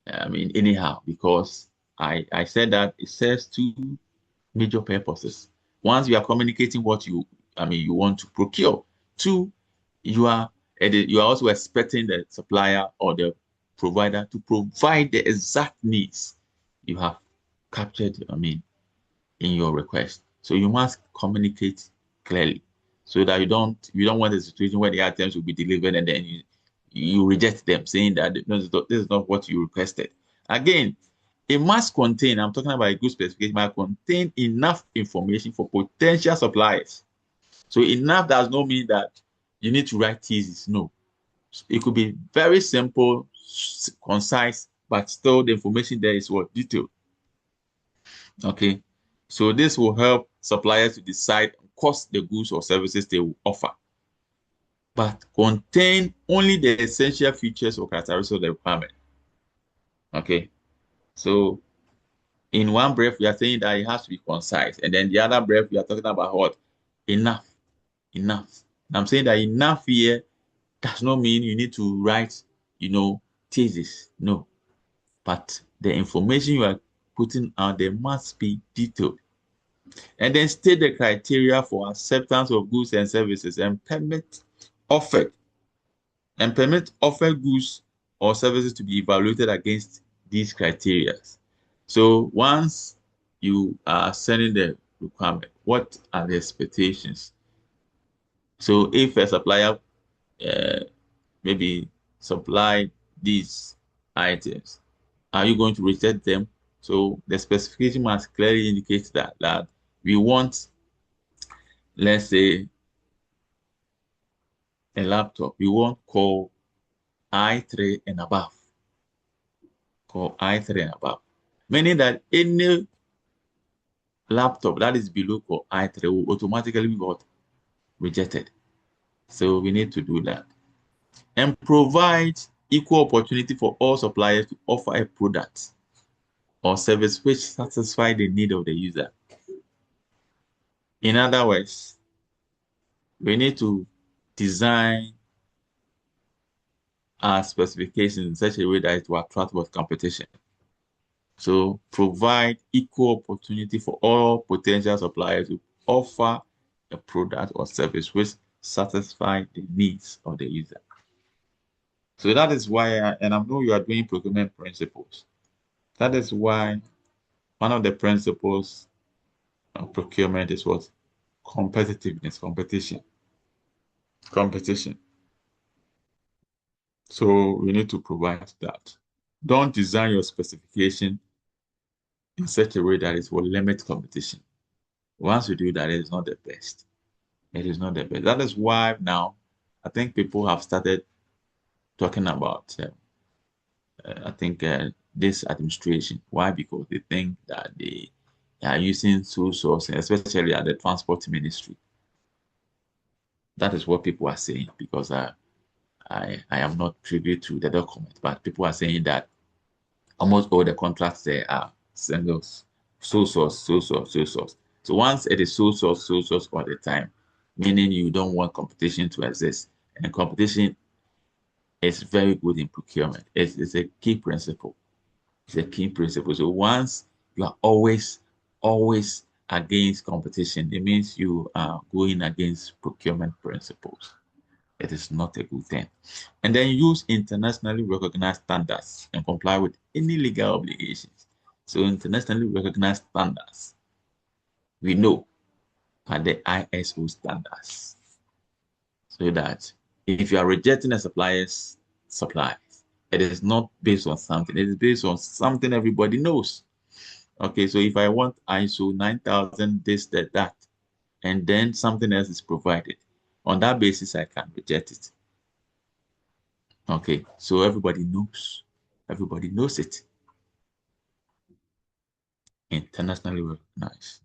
anyhow, because I said that it serves two major purposes. Once you are communicating what you want to procure. Two, you are also expecting the supplier or the provider to provide the exact needs you have captured in your request. So you must communicate clearly so that you don't want a situation where the items will be delivered and then you reject them, saying that this is not what you requested. Again, it must contain, I'm talking about a good specification, must contain enough information for potential suppliers. So enough does not mean that you need to write thesis. No. It could be very simple, concise, but still the information there is what? Detailed. Okay. So this will help suppliers to decide cost the goods or services they will offer, but contain only the essential features or characteristics of the requirement. Okay. So in one breath, we are saying that it has to be concise. And then the other breath, we are talking about what? Enough. And I'm saying that enough here does not mean you need to write, thesis. No. But the information you are putting out there must be detailed. And then state the criteria for acceptance of goods and services and permit offered goods or services to be evaluated against these criteria. So once you are sending the requirement, what are the expectations? So if a supplier maybe supply these items, are you going to reject them? So the specification must clearly indicate that we want, let's say, a laptop. We want Core i3 and above. Core i3 and above. Meaning that any laptop that is below core I3 will automatically be rejected. So we need to do that. And provide equal opportunity for all suppliers to offer a product or service which satisfy the need of the user. In other words, we need to design our specifications in such a way that it will attract what competition. So provide equal opportunity for all potential suppliers to offer a product or service which satisfy the needs of the user. So that is why, and I know you are doing procurement principles. That is why one of the principles of procurement is what? Competitiveness, competition. So we need to provide that. Don't design your specification in such a way that it will limit competition. Once you do that, it is not the best. It is not the best. That is why now I think people have started talking about, I think, this administration. Why? Because they think that they are using sole sourcing, especially at the transport ministry. That is what people are saying because I am not privy to the document, but people are saying that almost all the contracts there are singles, sole source, sole source, sole source. So once it is sole source all the time, meaning you don't want competition to exist. And competition is very good in procurement. It's a key principle. It's a key principle. So once you are always against competition, it means you are going against procurement principles. It is not a good thing. And then use internationally recognized standards and comply with any legal obligations. So internationally recognized standards, we know, are the ISO standards. So that if you are rejecting a supplier's supplies, it is not based on something. It is based on something everybody knows. Okay, so if I want ISO 9000, this, that, and then something else is provided, on that basis, I can reject it. Okay, so everybody knows. Everybody knows it. Internationally recognized.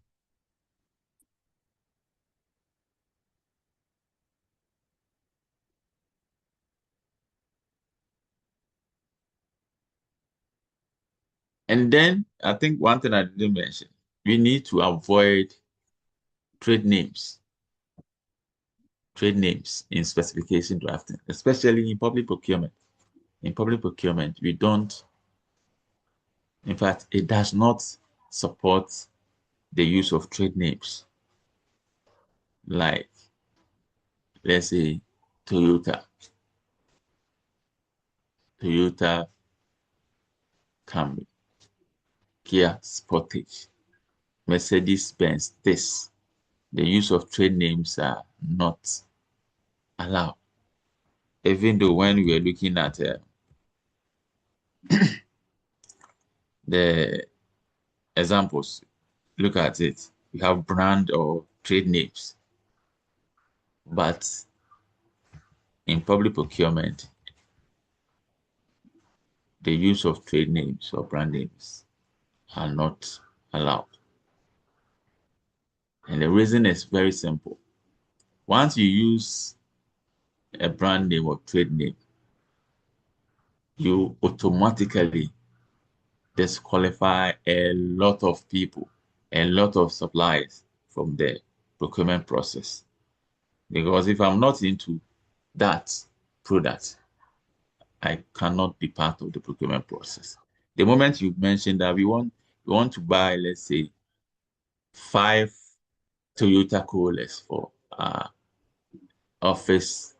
And then I think one thing I didn't mention, we need to avoid trade names. Trade names in specification drafting, especially in public procurement. In public procurement, we don't, in fact, it does not support the use of trade names. Like, let's say, Toyota Camry, Kia Sportage, Mercedes-Benz, this. The use of trade names are not allowed. Even though when we are looking at the examples, look at it. We have brand or trade names. But in public procurement, the use of trade names or brand names are not allowed. And the reason is very simple. Once you use a brand name or trade name, you automatically disqualify a lot of people, a lot of suppliers from the procurement process. Because if I'm not into that product, I cannot be part of the procurement process. The moment you mentioned that we want to buy, let's say, 5 Toyota Corollas for office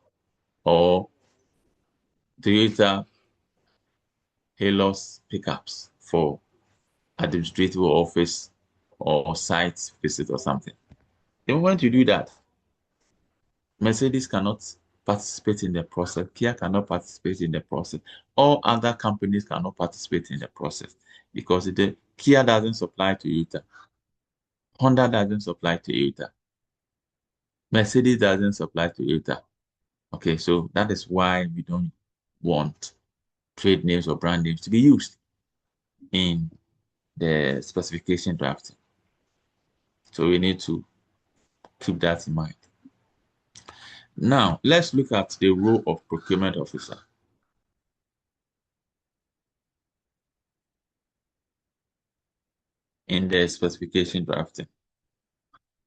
or Toyota Halos pickups for administrative office or site visit or something. The moment you do that, Mercedes cannot participate in the process, Kia cannot participate in the process, all other companies cannot participate in the process because the Kia doesn't supply Toyota, Honda doesn't supply Toyota, Mercedes doesn't supply Toyota. Okay, so that is why we don't want trade names or brand names to be used in the specification drafting. So we need to keep that in mind. Now, let's look at the role of procurement officer. In the specification drafting.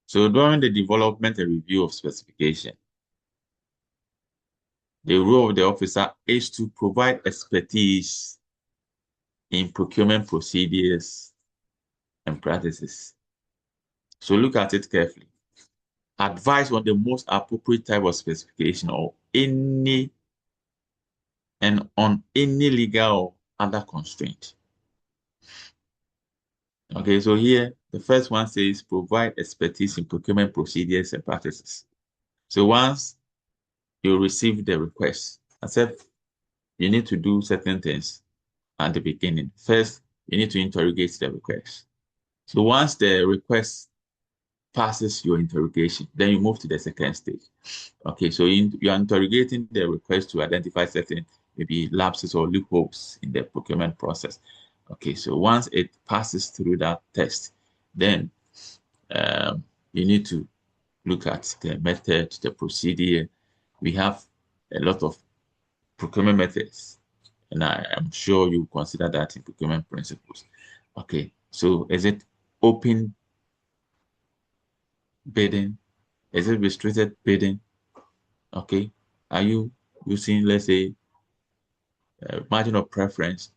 So during the development and review of specification, the role of the officer is to provide expertise in procurement procedures and practices. So look at it carefully. Advise on the most appropriate type of specification or on any legal or other constraint. Okay, so here the first one says provide expertise in procurement procedures and practices. So once you receive the request, I said you need to do certain things at the beginning. First, you need to interrogate the request. So once the request passes your interrogation, then you move to the second stage. Okay, so you are interrogating the request to identify certain maybe lapses or loopholes in the procurement process. Okay, so once it passes through that test, then you need to look at the method, the procedure. We have a lot of procurement methods, and I am sure you consider that in procurement principles. Okay, so is it open bidding? Is it restricted bidding? Okay, are you using, let's say, margin of preference?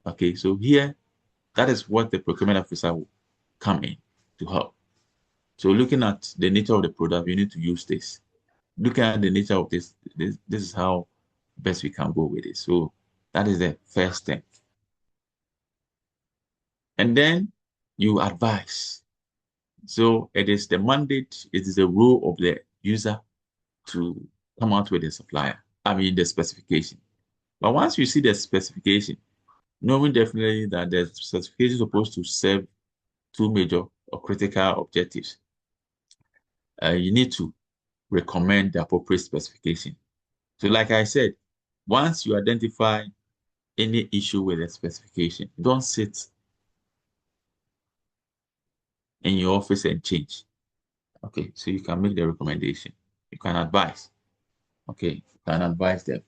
Okay, so here, that is what the procurement officer will come in to help. So looking at the nature of the product, you need to use this. Looking at the nature of this is how best we can go with it. So that is the first thing. And then you advise. So it is the mandate, it is the role of the user to come out with the supplier, the specification. But once you see the specification, knowing definitely that the specification is supposed to serve two major or critical objectives, you need to recommend the appropriate specification. So like I said, once you identify any issue with the specification, don't sit in your office and change. Okay, so you can make the recommendation. You can advise. Okay, you can advise them.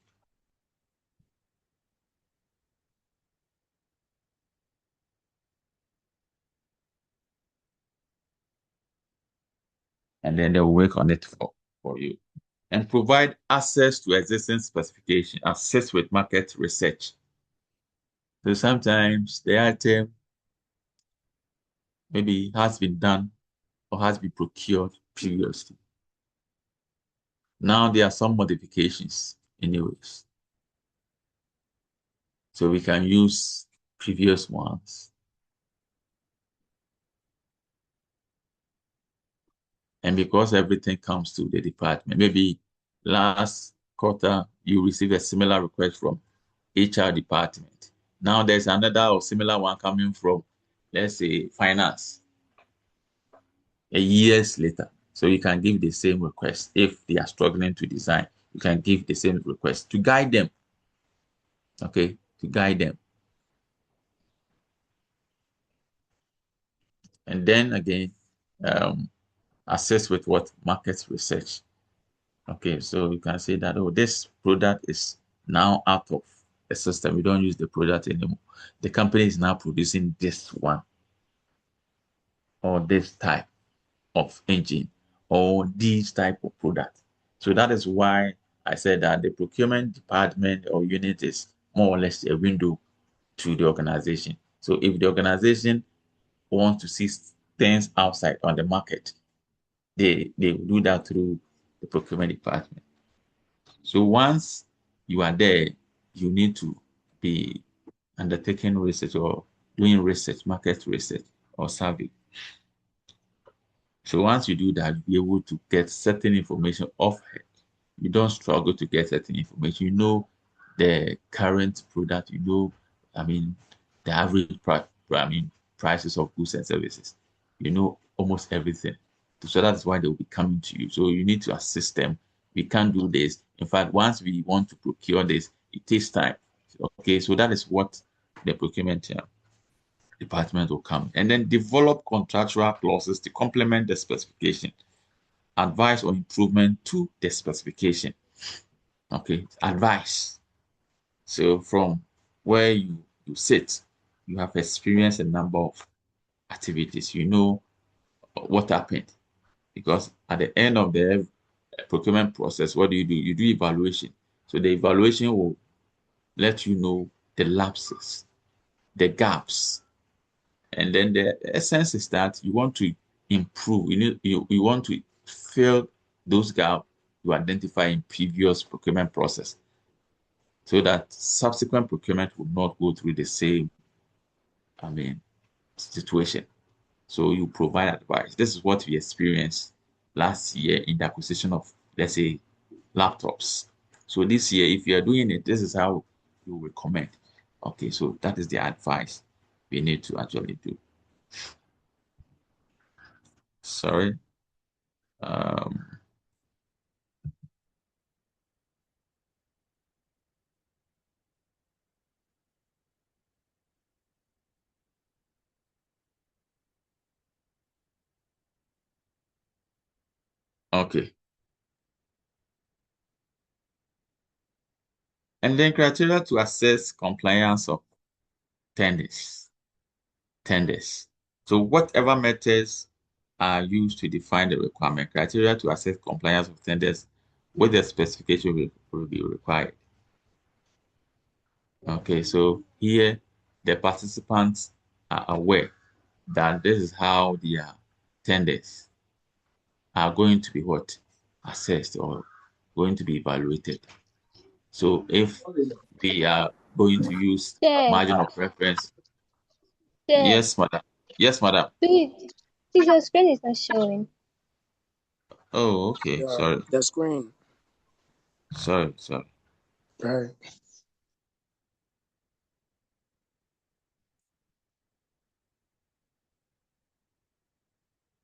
And then they'll work on it for you. And provide access to existing specification, assist with market research. So sometimes the item maybe has been done or has been procured previously. Now there are some modifications anyways. So we can use previous ones. And because everything comes to the department, maybe last quarter you received a similar request from HR department. Now there's another or similar one coming from, let's say, finance a years later. So you can give the same request. If they are struggling to design, you can give the same request to guide them. Okay, to guide them. And then again, assess with what market research. Okay, so you can say that, oh, this product is now out of the system. We don't use the product anymore. The company is now producing this one or this type of engine or this type of product. So that is why I said that the procurement department or unit is more or less a window to the organization. So if the organization wants to see things outside on the market, they do that through the procurement department. So once you are there, you need to be undertaking research or doing research, market research or survey. So once you do that, you'll be able to get certain information off head. You don't struggle to get certain information. You know the current product, you know, the average prices of goods and services. You know almost everything. So that's why they'll be coming to you. So you need to assist them. We can't do this. In fact, once we want to procure this, it takes time. Okay, so that is what the procurement department will come. And then develop contractual clauses to complement the specification. Advice or improvement to the specification. Okay, advice. So from where you sit, you have experienced a number of activities. You know what happened. Because at the end of the procurement process, what do? You do evaluation. So the evaluation will let you know the lapses, the gaps. And then the essence is that you want to improve. You want to fill those gaps you identify in previous procurement process, so that subsequent procurement will not go through the same, situation. So you provide advice. This is what we experienced last year in the acquisition of, let's say, laptops. So this year, if you are doing it, this is how you recommend. Okay, so that is the advice we need to actually do. Sorry. Okay. And then criteria to assess compliance of tenders. So whatever methods are used to define the requirement, criteria to assess compliance of tenders with the specification will be required. Okay, so here the participants are aware that this is how their tenders are going to be assessed or going to be evaluated. So if we are going to use Chair, margin of preference, Chair, yes, madam. Yes, madam. please, your screen is not showing. Oh, okay. Yeah, Sorry. the screen. Sorry. Right.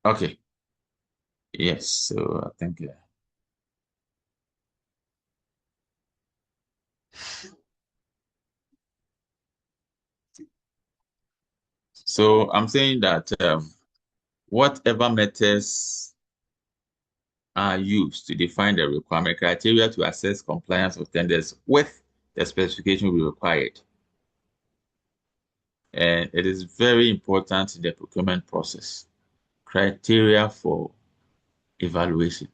Okay. Yes. So I think. So I'm saying that whatever methods are used to define the requirement, criteria to assess compliance of tenders with the specification we required. And it is very important in the procurement process. Criteria for evaluation.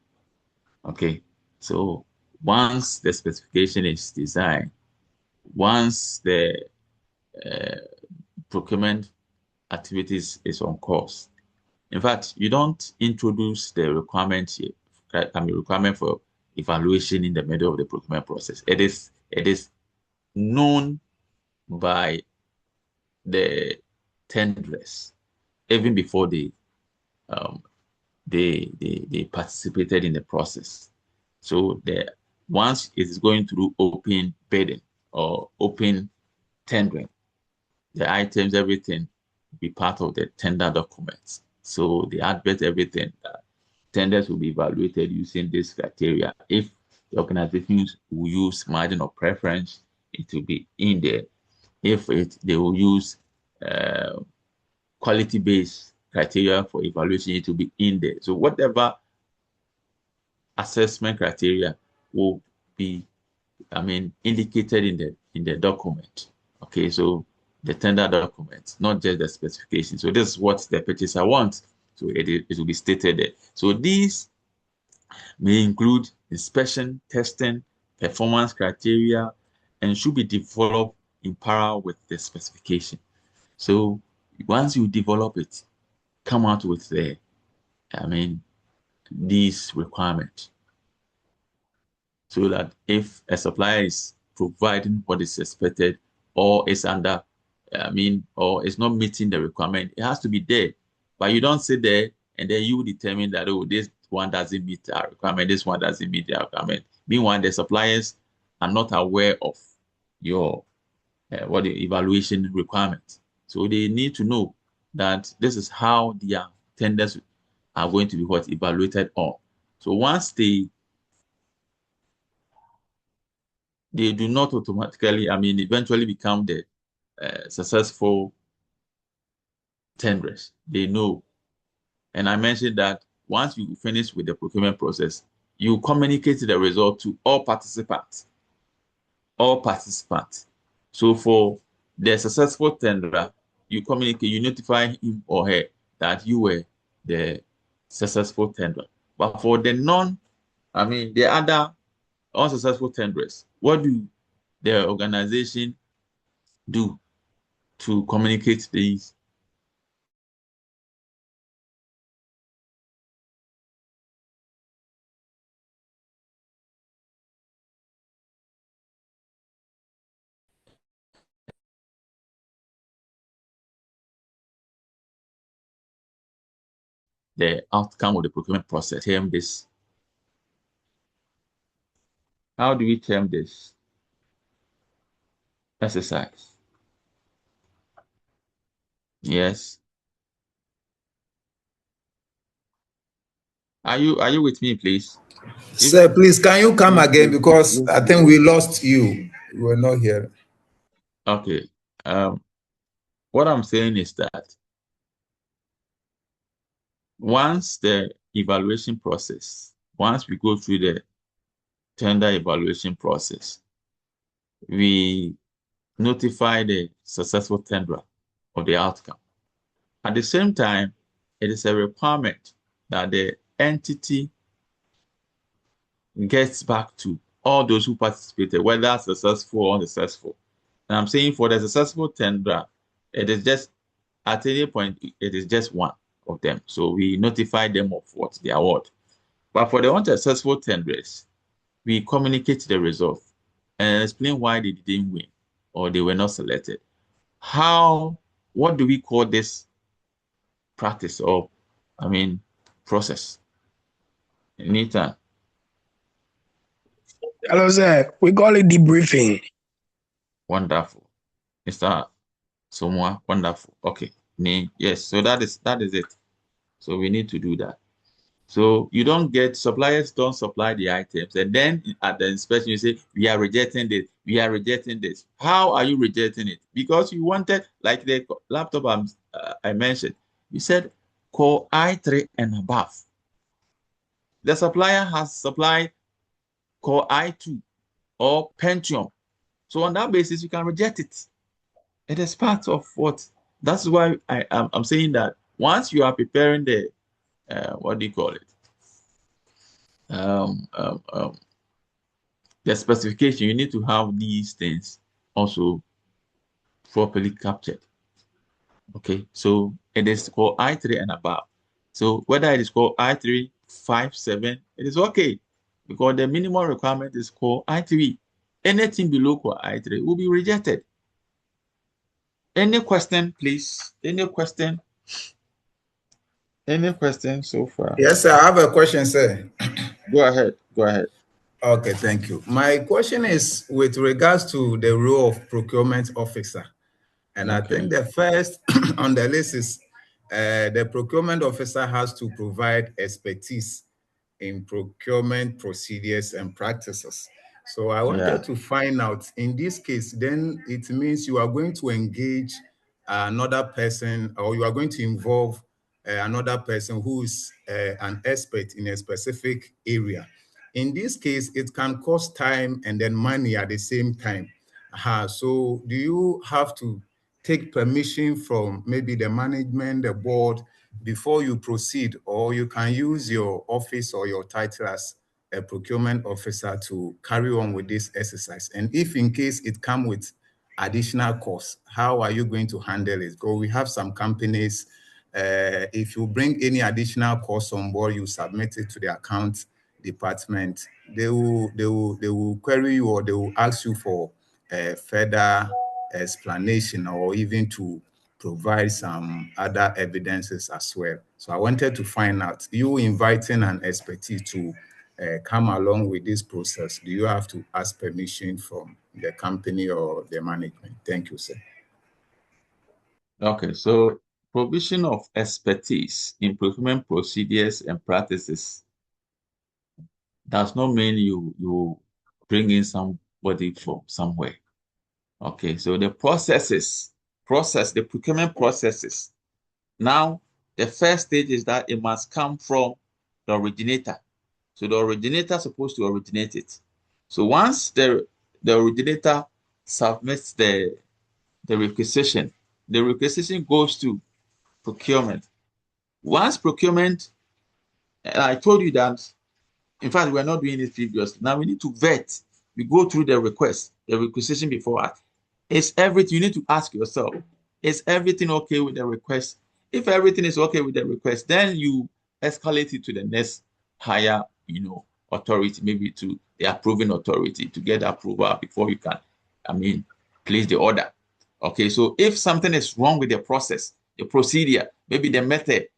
Okay. So once the specification is designed, once the procurement activities is on course. In fact, you don't introduce the requirement here, requirement for evaluation in the middle of the procurement process. It is known by the tenderers even before they participated in the process. So once it is going through open bidding or open tendering, the items, everything be part of the tender documents. So the advert, everything, tenders will be evaluated using this criteria. If the organizations will use margin of preference, it will be in there. If they will use quality-based criteria for evaluation, it will be in there. So whatever assessment criteria will be, indicated in the document. Okay, so the tender document, not just the specification. So this is what the purchaser wants. So it will be stated there. So these may include inspection, testing, performance criteria, and should be developed in parallel with the specification. So once you develop it, come out with these requirements, so that if a supplier is providing what is expected or is under, or is not meeting the requirement, it has to be there. But you don't sit there and then you determine that, oh, this one doesn't meet our requirement, this one doesn't meet our requirement. Meanwhile, the suppliers are not aware of your what the evaluation requirements. So they need to know that this is how their tenders are going to be evaluated on. So once they do not automatically, eventually become the successful tenderers. They know. And I mentioned that once you finish with the procurement process, you communicate the result to all participants. All participants. So for the successful tenderer, you communicate, you notify him or her that you were the successful tenderer. But for the the other unsuccessful tenderers, what do the organization do to communicate these? The outcome of the procurement process. Term this. How do we term this exercise? Yes. Are you with me, please? Sir, please, can you come again? Because I think we lost you. You were not here. Okay. What I'm saying is that once the evaluation process, once we go through the tender evaluation process, we notify the successful tenderer of the outcome. At the same time, it is a requirement that the entity gets back to all those who participated, whether successful or unsuccessful. And I'm saying for the successful tenderer, it is just at any point, it is just one of them. So we notify them of what the award. But for the unsuccessful tenderers, we communicate the result and explain why they didn't win or they were not selected. What do we call this practice or, process? Anita. Hello, sir. We call it debriefing. Wonderful. Mr. Somwa, wonderful. Okay. Yes, so that is it. So we need to do that. So suppliers don't supply the items, and then at the inspection you say we are rejecting this, we are rejecting this. How are you rejecting it? Because you wanted, like the laptop I mentioned, you said Core i3 and above. The supplier has supplied Core i2 or Pentium. So on that basis, you can reject it. It is part of what. That's why I'm saying that once you are preparing the what do you call it? The specification, you need to have these things also properly captured. Okay, so it is called I3 and above. So whether it is called I3, 5, 7, it is okay because the minimum requirement is called I3. Anything below called I3 will be rejected. Any question, please? Any question? Any question so far? Yes, sir. I have a question, sir. Go ahead. Go ahead. Okay, thank you. My question is with regards to the role of procurement officer. And I think the first on the list is the procurement officer has to provide expertise in procurement procedures and practices. So I wanted to find out, in this case, then it means you are going to engage another person, or you are going to involve another person who is an expert in a specific area. In this case, it can cost time and then money at the same time. So do you have to take permission from maybe the management, the board, before you proceed, or you can use your office or your title as a procurement officer to carry on with this exercise? And if in case it comes with additional costs, how are you going to handle it? Because we have some companies, if you bring any additional costs on board, you submit it to the account department. They will query you, or they will ask you for further explanation, or even to provide some other evidences as well. So I wanted to find out, you inviting an expertise to come along with this process, do you have to ask permission from the company or the management? Thank you, sir. Okay, so provision of expertise in procurement procedures and practices does not mean you bring in somebody from somewhere. Okay, so the procurement processes Now, the first stage is that it must come from the originator. So the originator is supposed to originate it. So once the originator submits the requisition goes to procurement. Once procurement, and I told you that, in fact, we're not doing it previously. Now we need to vet. We go through the requisition before us. Is everything, you need to ask yourself, is everything okay with the request? If everything is okay with the request, then you escalate it to the next higher, authority, maybe to the approving authority to get approval before you can, place the order. Okay, so if something is wrong with the process, the procedure, maybe the method.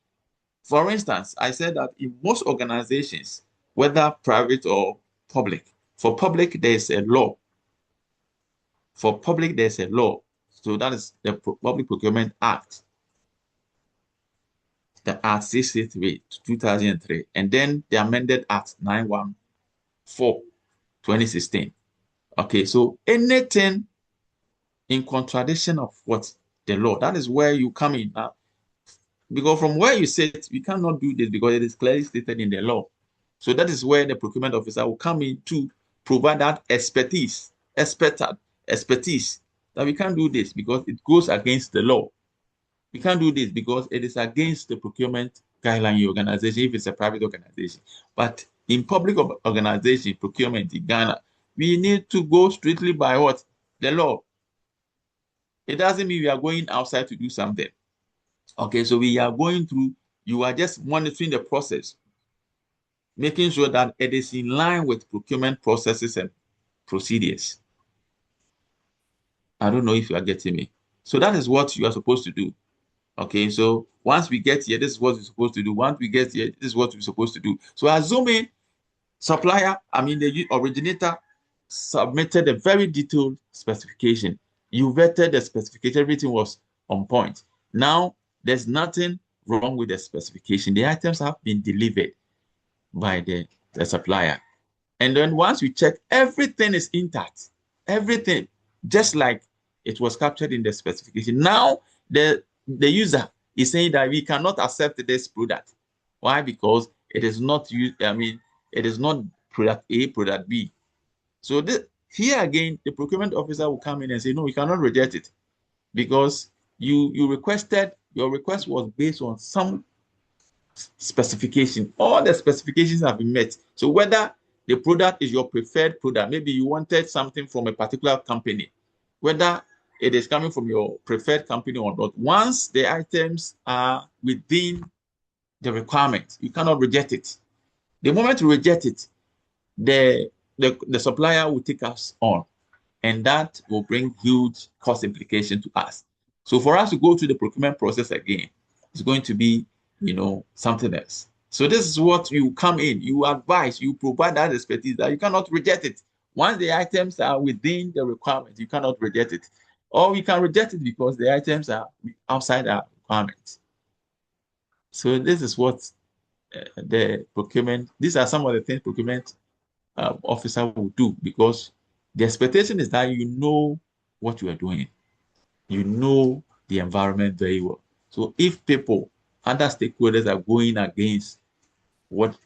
For instance, I said that in most organizations, whether private or public, for public, there's a law. For public, there's a law. So that is the Public Procurement Act. The Act 63, 2003. And then the amended Act 914, 2016. Okay, so anything in contradiction of what the law, that is where you come in now. Because from where you sit, we cannot do this because it is clearly stated in the law. So that is where the procurement officer will come in to provide that expertise that we can't do this because it goes against the law. We can't do this because it is against the procurement guideline organization if it's a private organization. But in public organization, procurement in Ghana, we need to go strictly by what? The law. It doesn't mean we are going outside to do something. Okay, so we are going through, you are just monitoring the process, making sure that it is in line with procurement processes and procedures. I don't know if you are getting me. So that is what you are supposed to do. Okay, so once we get here, this is what we're supposed to do. Once we get here, this is what we're supposed to do. So assuming supplier, the originator submitted a very detailed specification. You vetted the specification, everything was on point. Now, there's nothing wrong with the specification. The items have been delivered by the supplier. And then once we check, everything is intact. Everything, just like it was captured in the specification. Now, the user is saying that we cannot accept this product. Why? Because it is not used, it is not product A, product B. So here again, the procurement officer will come in and say, no, we cannot reject it because you requested, your request was based on some specification. All the specifications have been met. So whether the product is your preferred product, maybe you wanted something from a particular company, whether it is coming from your preferred company or not, once the items are within the requirement, you cannot reject it. The moment you reject it, the supplier will take us on, and that will bring huge cost implication to us. So for us to go through the procurement process again, it's going to be, something else. So this is what you come in, you advise, you provide that expertise that you cannot reject it. Once the items are within the requirement, you cannot reject it. Or we can reject it because the items are outside our requirements. So this is what the procurement, these are some of the things procurement officer will do, because the expectation is that you know what you are doing. You know the environment very well. So if people, other stakeholders are going against what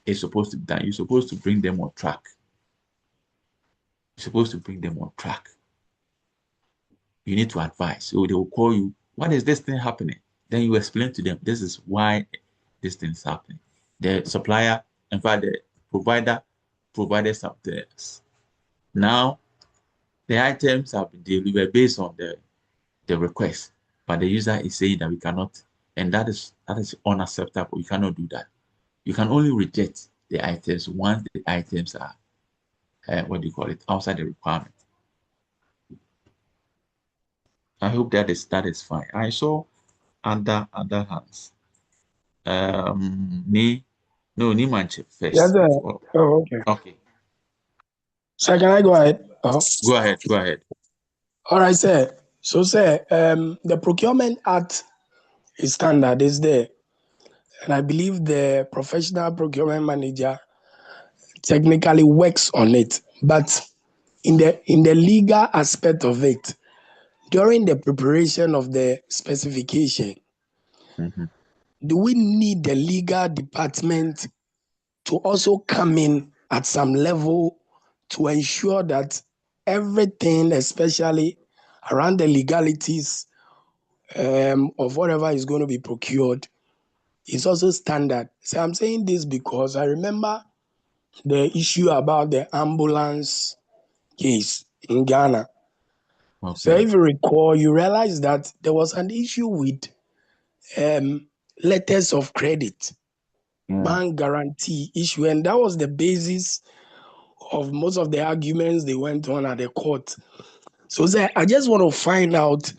is supposed to be done, you're supposed to bring them on track. You're supposed to bring them on track. You need to advise. So they will call you, what is this thing happening? Then you explain to them, this is why this thing is happening. The supplier, in fact, the provider provided something else. Now, the items have been delivered based on the request, but the user is saying that we cannot, and that is unacceptable. You cannot do that. You can only reject the items once the items are, outside the requirement. I hope that is fine. I saw other hands. Nimanche first. Yes, sir. Oh, okay. Okay. So can I go ahead? Go ahead. All right, sir. So, sir, the Procurement Act is standard, is there. And I believe the professional procurement manager technically works on it. But in the legal aspect of it, during the preparation of the specification, Do we need the legal department to also come in at some level to ensure that everything, especially around the legalities of whatever is going to be procured, is also standard? So I'm saying this because I remember the issue about the ambulance case in Ghana. So Okay. if you recall, you realize that there was an issue with letters of credit, bank guarantee issue, and that was the basis of most of the arguments they went on at the court. So I just want to find out,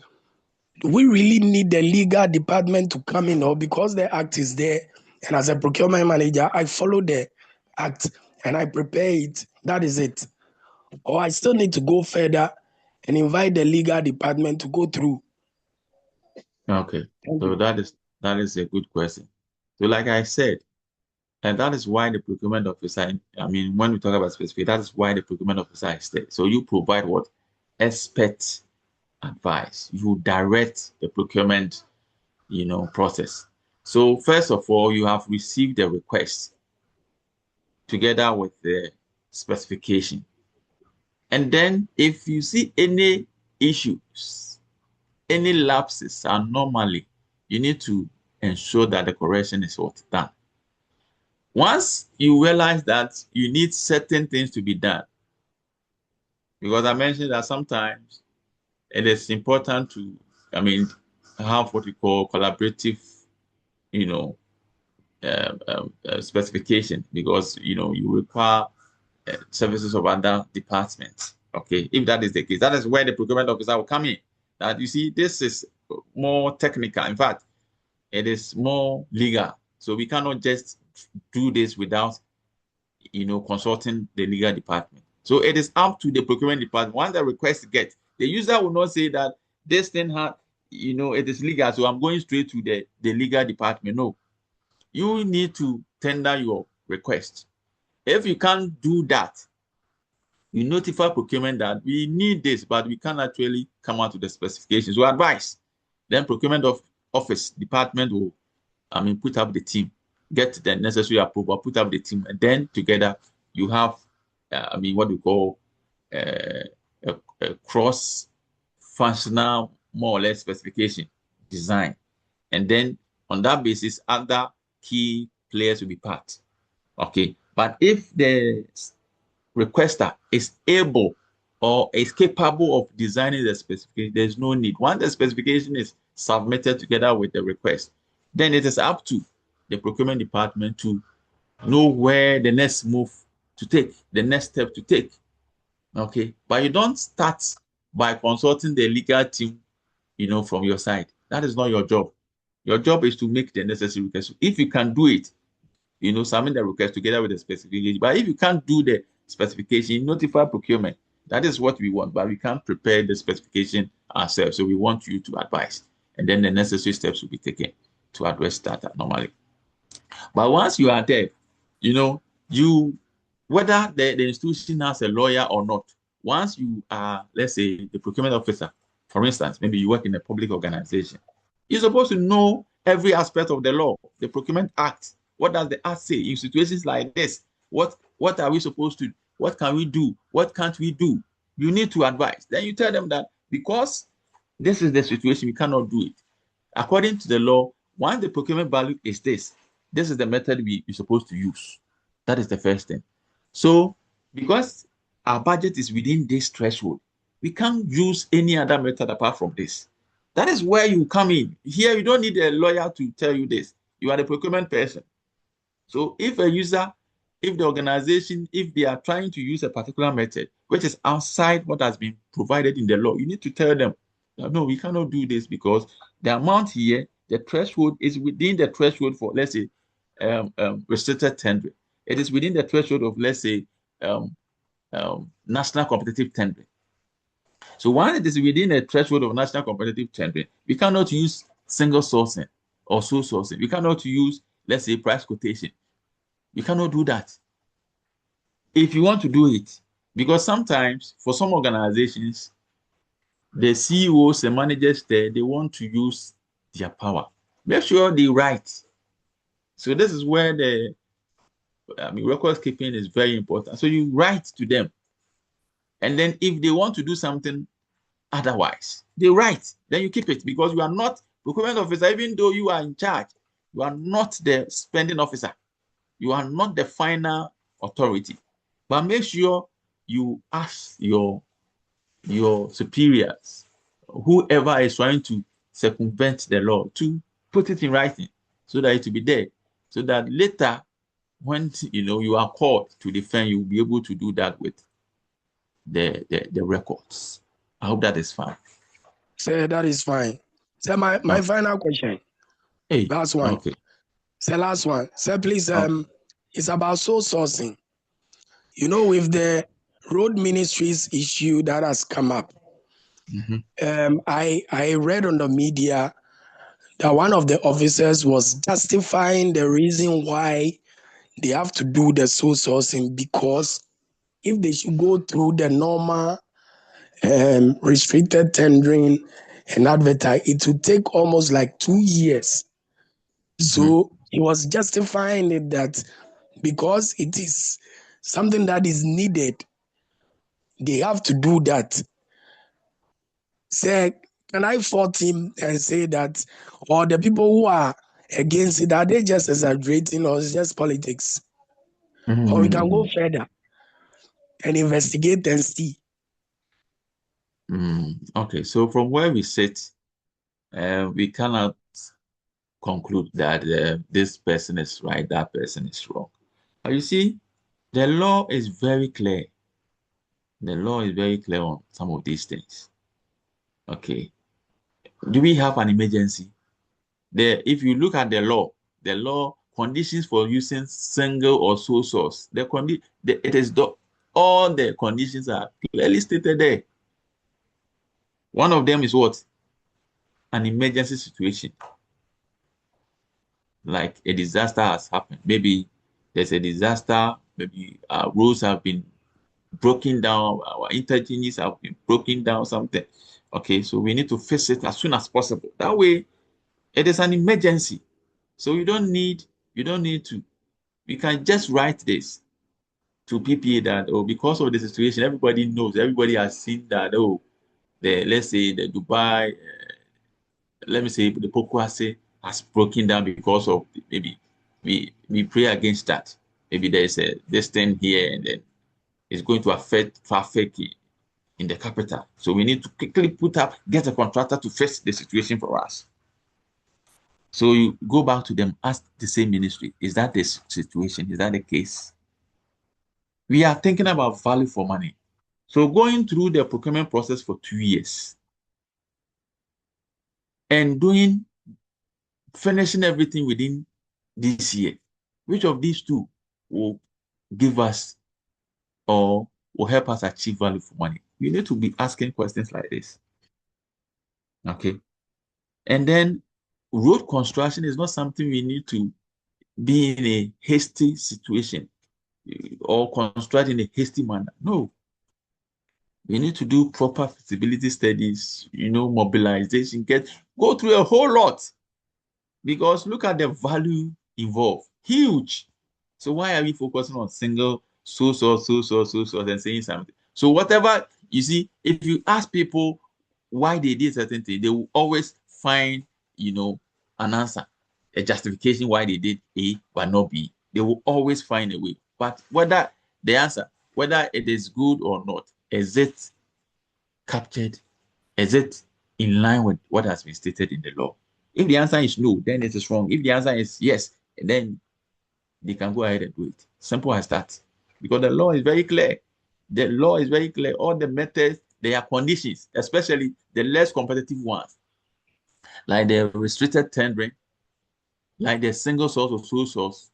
do we really need the legal department to come in, or because the act is there, and as a procurement manager, I follow the act and I prepare it, that is it? Or I still need to go further and invite the legal department to go through? Okay. Thank So you. that is a good question. So like I said, and that is why the procurement officer, I mean, when we talk about specific, that is why the procurement officer is there. So you provide what? Expert advice. You direct the procurement, process. So first of all, you have received the request together with the specification. And then if you see any issues, any lapses anomaly, you need to ensure that the correction is what done. Once you realize that you need certain things to be done, because I mentioned that sometimes it is important to, have what we call collaborative, you know, specification, because you require services of other departments. Okay, if that is the case, that is where the procurement officer will come in. That you see, this is more technical. In fact, it is more legal. So we cannot just do this without, consulting the legal department. So it is up to the procurement department. Once the request gets, the user will not say that this thing it is legal, so I'm going straight to the legal department. No, you need to tender your request. If you can't do that, you notify procurement that we need this, but we can't actually come out with the specifications. We advise. Then procurement office department will, put up the team, get the necessary approval, put up the team, and then together you have, what we call a cross-functional, more or less specification design. And then on that basis, other key players will be part. Okay. But if the requester is able or is capable of designing the specification, there's no need. Once the specification is submitted together with the request, then it is up to the procurement department to know where the next move to take, the next step to take. Okay. But you don't start by consulting the legal team, from your side. That is not your job. Your job is to make the necessary request. If you can do it, submit the request together with the specification. But if you can't do the specification, notify procurement. That is what we want, but we can't prepare the specification ourselves. So we want you to advise, and then the necessary steps will be taken to address that normally. But once you are there, whether the institution has a lawyer or not, once you are, let's say, the procurement officer, for instance, maybe you work in a public organization, you're supposed to know every aspect of the law, the Procurement Act. What does the Act say in situations like this? What are we supposed to do? What can we do? What can't we do? You need to advise. Then you tell them that because this is the situation, we cannot do it. According to the law, once the procurement value is this is the method we're supposed to use. That is the first thing. So because our budget is within this threshold, we can't use any other method apart from this. That is where you come in. Here, you don't need a lawyer to tell you this. You are the procurement person. So if the organization, if they are trying to use a particular method, which is outside what has been provided in the law, you need to tell them, no, we cannot do this because the amount here, the threshold is within the threshold for, let's say, restricted tendering. It is within the threshold of, let's say, national competitive tendering. So when it is within a threshold of national competitive tendering, we cannot use single sourcing or sole sourcing. We cannot use, let's say, price quotation. You cannot do that. If you want to do it, because sometimes for some organizations, the CEOs and managers there, they want to use their power. Make sure they write. So this is where record keeping is very important. So you write to them. And then if they want to do something otherwise, they write. Then you keep it, because you are not procurement officer. Even though you are in charge, you are not the spending officer. You are not the final authority. But make sure you ask your superiors, whoever is trying to circumvent the law, to put it in writing so that it will be there. So that later, when you are called to defend, you will be able to do that with the records. I hope that is fine. Sir, that is fine. Sir, my final question. Hey, last one. Okay. Sir, last one. Sir, please, it's about sole sourcing. With the road ministries issue that has come up, I read on the media that one of the officers was justifying the reason why they have to do the sole sourcing, because if they should go through the normal restricted tendering and advertise, it would take almost like 2 years. So he was justifying it that because it is something that is needed, they have to do that. Say, can I fault him and say that, or the people who are against it, are they just exaggerating, or it's just politics? Or we can go further and investigate and see. Okay, so from where we sit, we cannot conclude that this person is right, that person is wrong. But you see, the law is very clear. The law is very clear on some of these things. Okay. Do we have an emergency? If you look at the law conditions for using single or sole source, all the conditions are clearly stated there. One of them is what? An emergency situation. Like a disaster has happened. Maybe there's a disaster, maybe our roads have been broken down, our interchanges have been broken down, something. Okay, so we need to fix it as soon as possible. That way, it is an emergency. So you don't need to, you can just write this to PPA that, because of the situation, everybody knows, everybody has seen that, let's say the Dubai, let me say the Pokwase has broken down because of, maybe we pray against that. Maybe there's this thing here, and then it's going to affect traffic in the capital. So we need to quickly get a contractor to fix the situation for us. So you go back to them, ask the same ministry, is that the situation? Is that the case? We are thinking about value for money. So going through the procurement process for 2 years and finishing everything within this year, which of these two will give us or will help us achieve value for money? You need to be asking questions like this. Okay. And then road construction is not something we need to be in a hasty situation or construct in a hasty manner. No. We need to do proper feasibility studies, mobilization, go through a whole lot, because look at the value involved. Huge. So why are we focusing on single source and saying something? So whatever, you see, if you ask people why they did certain things, they will always find, an answer, a justification why they did A but not B. They will always find a way. But whether it is good or not, is it captured? Is it in line with what has been stated in the law? If the answer is no, then it is wrong. If the answer is yes, then they can go ahead and do it. Simple as that. Because the law is very clear. The law is very clear. All the methods, there are conditions, especially the less competitive ones, like the restricted tendering, like the single source or sole source,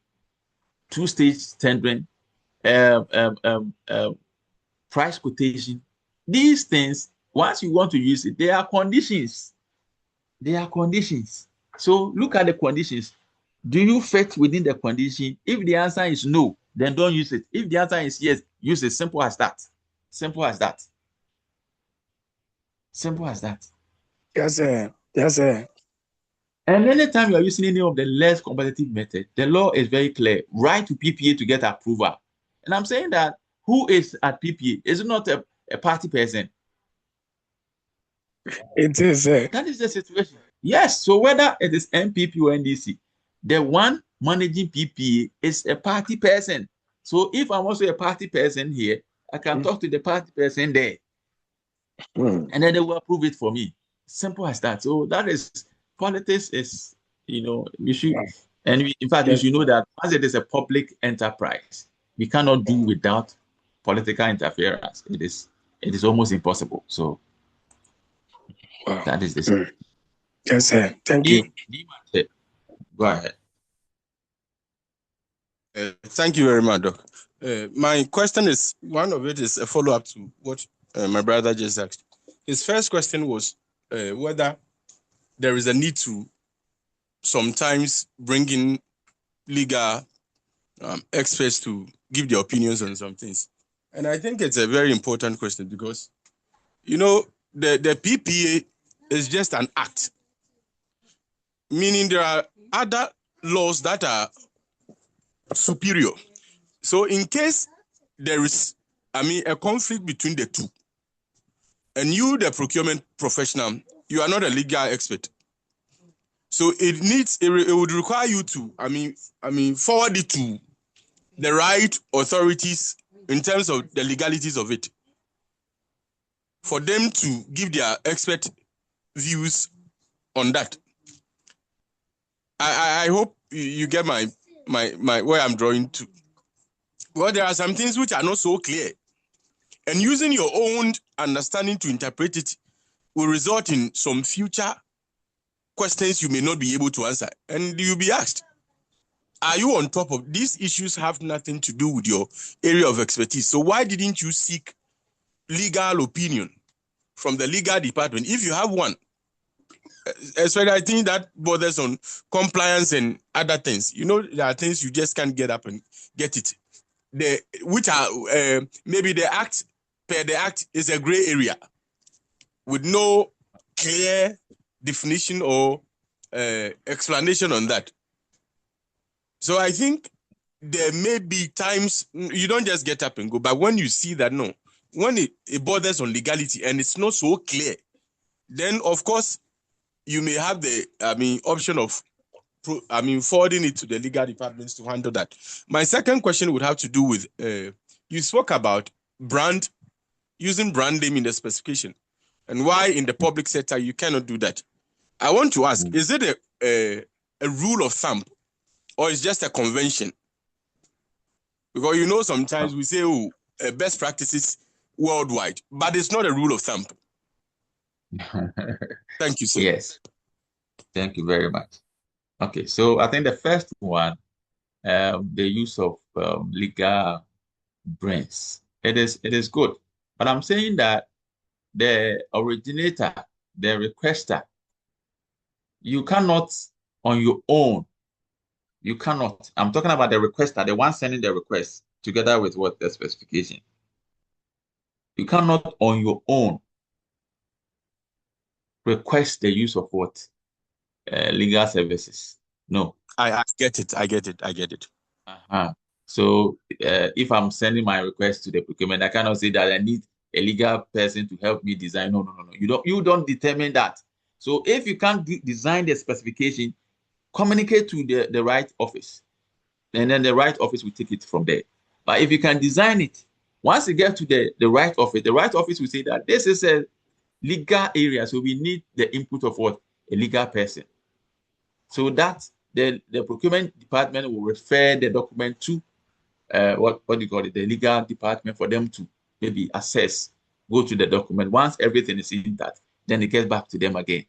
two-stage tendering, price quotation. These things, once you want to use it, there are conditions. There are conditions. So look at the conditions. Do you fit within the condition? If the answer is no, then don't use it. If the answer is yes, use it. Simple as that. Simple as that. Simple as that. Yes, sir. Yes, sir. And anytime you are using any of the less competitive method, the law is very clear. Write to PPA to get approval. And I'm saying that who is at PPA? Is it not a party person? It is. That is the situation. Yes. So whether it is MPP or NDC, the one managing PPA is a party person. So if I'm also a party person here, I can talk to the party person there. And then they will approve it for me. Simple as that. So that is, politics is, we should, and in fact, you should know that once it is a public enterprise, we cannot do without political interference. It is almost impossible. So that is this. Yes, sir. Thank you. Go ahead. Thank you very much, Doc. My question is, one of it is a follow-up to what my brother just asked. His first question was whether there is a need to sometimes bring in legal experts to give their opinions on some things. And I think it's a very important question because, the PPA is just an act, meaning there are other laws that are superior. So in case there is, a conflict between the two, and you, the procurement professional, you are not a legal expert. So it would require you to, forward it to the right authorities in terms of the legalities of it, for them to give their expert views on that. I hope you get my where I'm drawing to. Well, there are some things which are not so clear, and using your own understanding to interpret it will result in some future questions you may not be able to answer, and you'll be asked, are you on top of these issues? Have nothing to do with your area of expertise, so why didn't you seek legal opinion from the legal department if you have one? Especially, I think that borders on compliance and other things. There are things you just can't get up and get it. Which are maybe the act is a gray area with no clear definition or explanation on that. So I think there may be times you don't just get up and go, but when you see that when it borders on legality and it's not so clear, then of course you may have the option of forwarding it to the legal departments to handle that. My second question would have to do with you spoke about using brand name in the specification, and why in the public sector you cannot do that. I want to ask: is it a rule of thumb, or is just a convention? Because sometimes we say best practices worldwide, but it's not a rule of thumb. Thank you, sir. Yes, thank you very much. Okay, so I think the first one, the use of legal brains, it is good, but I'm saying that the originator, the requester, you cannot on your own. You cannot. I'm talking about the requester, the one sending the request together with what the specification. You cannot on your own request the use of what legal services. No. I get it. So if I'm sending my request to the procurement, I cannot say that I need a legal person to help me design. No. You don't determine that. So if you can't design the specification, communicate to the right office, and then the right office will take it from there. But if you can design it, once you get to the right office will say that this is a legal area, so we need the input of what? A legal person. So that the procurement department will refer the document to what do you call it? The legal department, for them to maybe assess, go to the document. Once everything is in that, then it gets back to them again.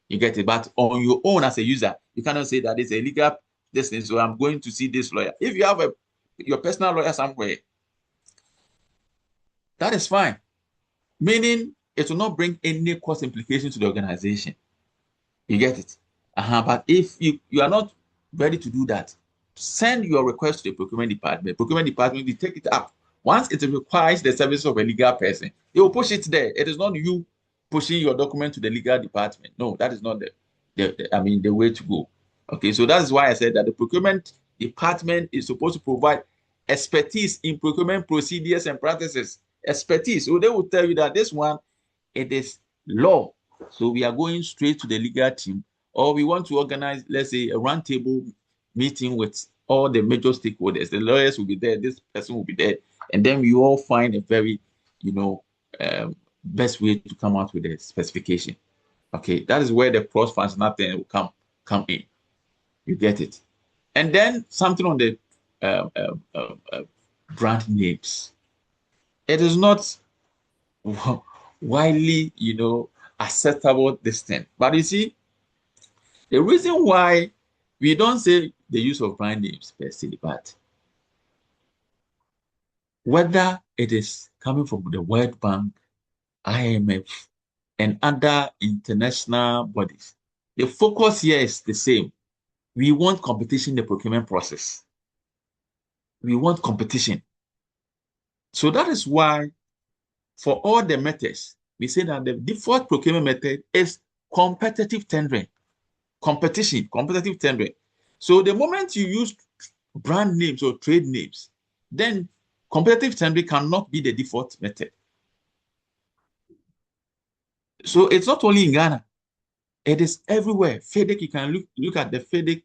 You get it. But on your own as a user, you cannot say that it's a legal distance, so I'm going to see this lawyer. If you have your personal lawyer somewhere, that is fine. Meaning it will not bring any cost implication to the organization. You get it? But if you are not ready to do that, send your request to the procurement department. Procurement department will take it up. Once it requires the service of a legal person, they will push it there. It is not you pushing your document to the legal department. No, that is not there. the way to go. Okay, so that's why I said that the procurement department is supposed to provide expertise in procurement procedures and practices. Expertise. So they will tell you that this one, it is law. So we are going straight to the legal team, or we want to organize, let's say, a roundtable meeting with all the major stakeholders. The lawyers will be there, this person will be there, and then we all find a very, best way to come out with a specification. Okay, that is where the cross-functional thing will come in. You get it? And then something on the brand names. It is not widely, acceptable this thing. But you see, the reason why we don't say the use of brand names per se, but whether it is coming from the World Bank, IMF, and other international bodies, the focus here is the same. We want competition in the procurement process. We want competition. So that is why, for all the methods, we say that the default procurement method is competitive tendering. Competitive tendering. So the moment you use brand names or trade names, then competitive tendering cannot be the default method. So it's not only in Ghana, it is everywhere. FEDEC, you can look at the FEDEC,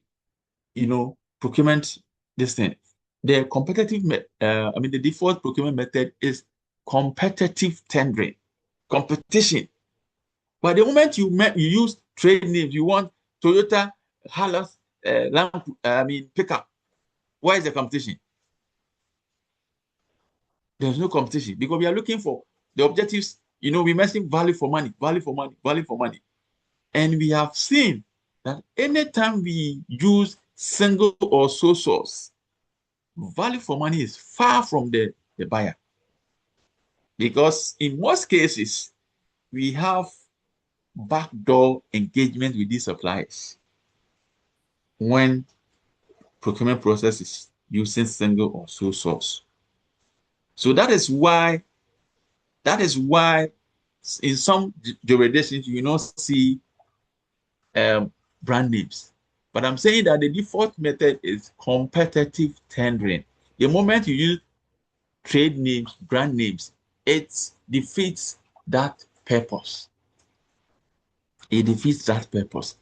procurement, this thing. The the default procurement method is competitive tendering, competition. But the moment you use trade names, you want Toyota, Hilux, pickup. Why is the competition? There's no competition because we are looking for the objectives. We mentioned value for money. And we have seen that anytime we use single or sole source, value for money is far from the buyer. Because in most cases, we have backdoor engagement with these suppliers when procurement process is using single or sole source. So that is why in some jurisdictions you not see brand names. But I'm saying that the default method is competitive tendering. The moment you use trade names, brand names, it defeats that purpose. It defeats that purpose.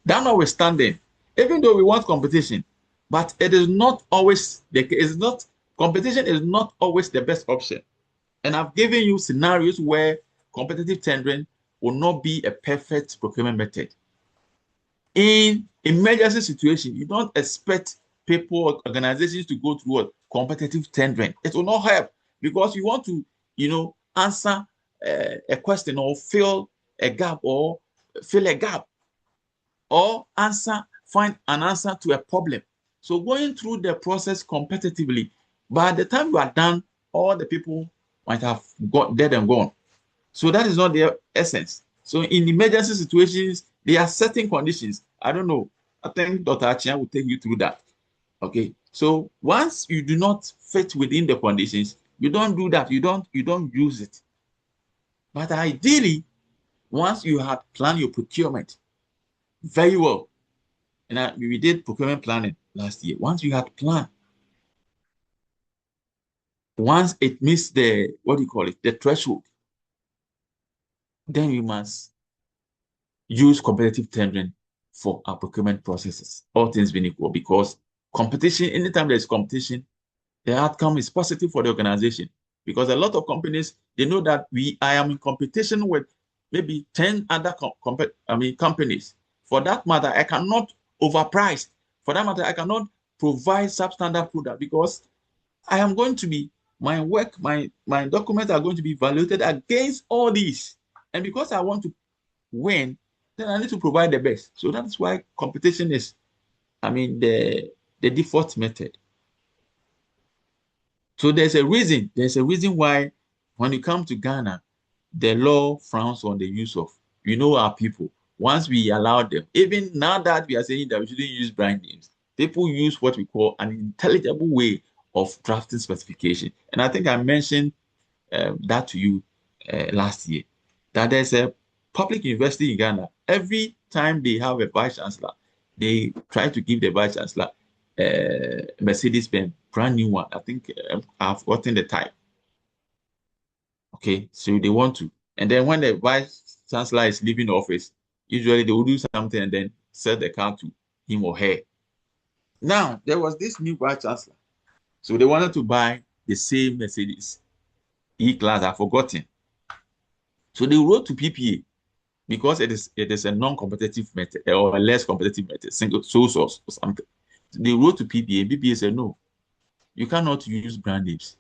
That notwithstanding, even though we want competition, but it is not always competition is not always the best option. And I've given you scenarios where competitive tendering will not be a perfect procurement method. In emergency situation, you don't expect people or organizations to go through what competitive tendering. It will not help because you want to, answer a question or fill a gap or find an answer to a problem. So going through the process competitively, by the time you are done, all the people might have got dead and gone. So that is not their essence. So in emergency situations, there are certain conditions. I don't know. I think Dr. Achia will take you through that. Okay. So once you do not fit within the conditions, you don't do that. You don't use it. But ideally, once you have planned your procurement very well, and we did procurement planning last year. Once you had planned, once it meets the the threshold, then we must use competitive tendering for our procurement processes, all things being equal, because competition, anytime there's competition, the outcome is positive for the organization. Because a lot of companies, they know that I am in competition with maybe 10 other companies. For that matter, I cannot overprice. For that matter, I cannot provide substandard product because I am going to be, my work, my documents are going to be evaluated against all these. And because I want to win, then I need to provide the best. So that's why competition is, the default method. So there's a reason why when you come to Ghana, the law frowns on the use of, our people. Once we allow them, even now that we are saying that we shouldn't use brand names, people use what we call an intelligible way of drafting specification. And I think I mentioned that to you last year, that there's a public university in Ghana every time they have a vice chancellor, they try to give the vice chancellor Mercedes-Benz, brand new one. I think I've forgotten the type. Okay, so they want to. And then when the vice chancellor is leaving office, usually they will do something and then sell the car to him or her. Now, there was this new vice chancellor. So they wanted to buy the same Mercedes E-Class, I've forgotten. So they wrote to PPA because it is a non-competitive method or a less competitive method, single sole source or something. So they wrote to PPA and PPA said, no, you cannot use brand names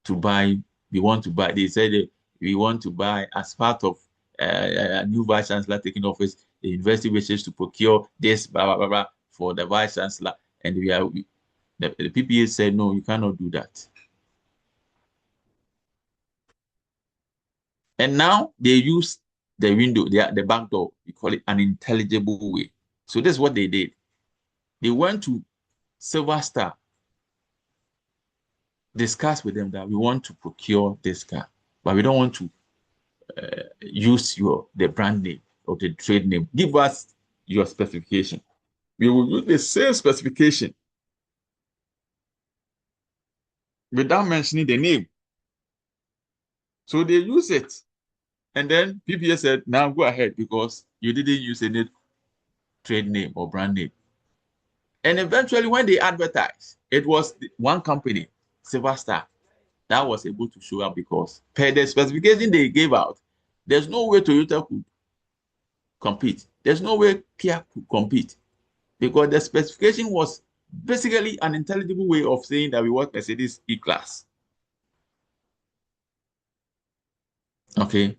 to buy. We want to buy. They said we want to buy as part of a new vice chancellor taking office. The university wishes to procure this blah, blah, blah, blah, for the vice chancellor, and the PPA said no, you cannot do that. And now they use the window, the back door. We call it an intelligible way. So this is what they did. They went to Silver Star, discuss with them that we want to procure this car, but we don't want to use the brand name or the trade name. Give us your specification. We will use the same specification without mentioning the name. So they use it. And then PPA said, now go ahead because you didn't use any trade name or brand name. And eventually when they advertised, it was one company, Silver Star, that was able to show up because per the specification they gave out, there's no way Toyota could compete. There's no way Kia could compete because the specification was basically an intelligible way of saying that we want Mercedes E-Class. Okay,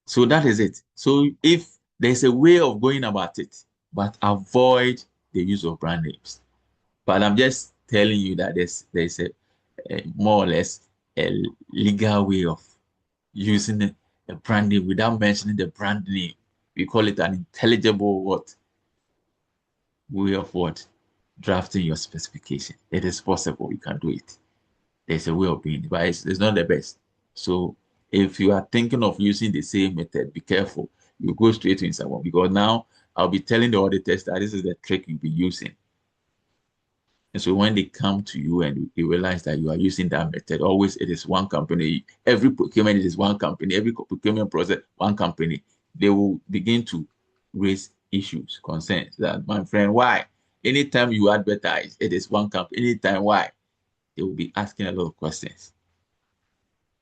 so that is it. So if there's a way of going about it, but avoid the use of brand names. But I'm just telling you that there's a more or less a legal way of using a brand name without mentioning the brand name. We call it an intelligible way of drafting your specification. It is possible. You can do it. There's a way of doing it, but it's not the best. So if you are thinking of using the same method, be careful. You go straight to someone because now I'll be telling the auditors that this is the trick you'll be using. And so when they come to you and you realize that you are using that method, always it is one company. Every procurement is one company. Every procurement process, one company. They will begin to raise issues, concerns that, my friend, why? Anytime you advertise, it is one company. Anytime, why? They will be asking a lot of questions.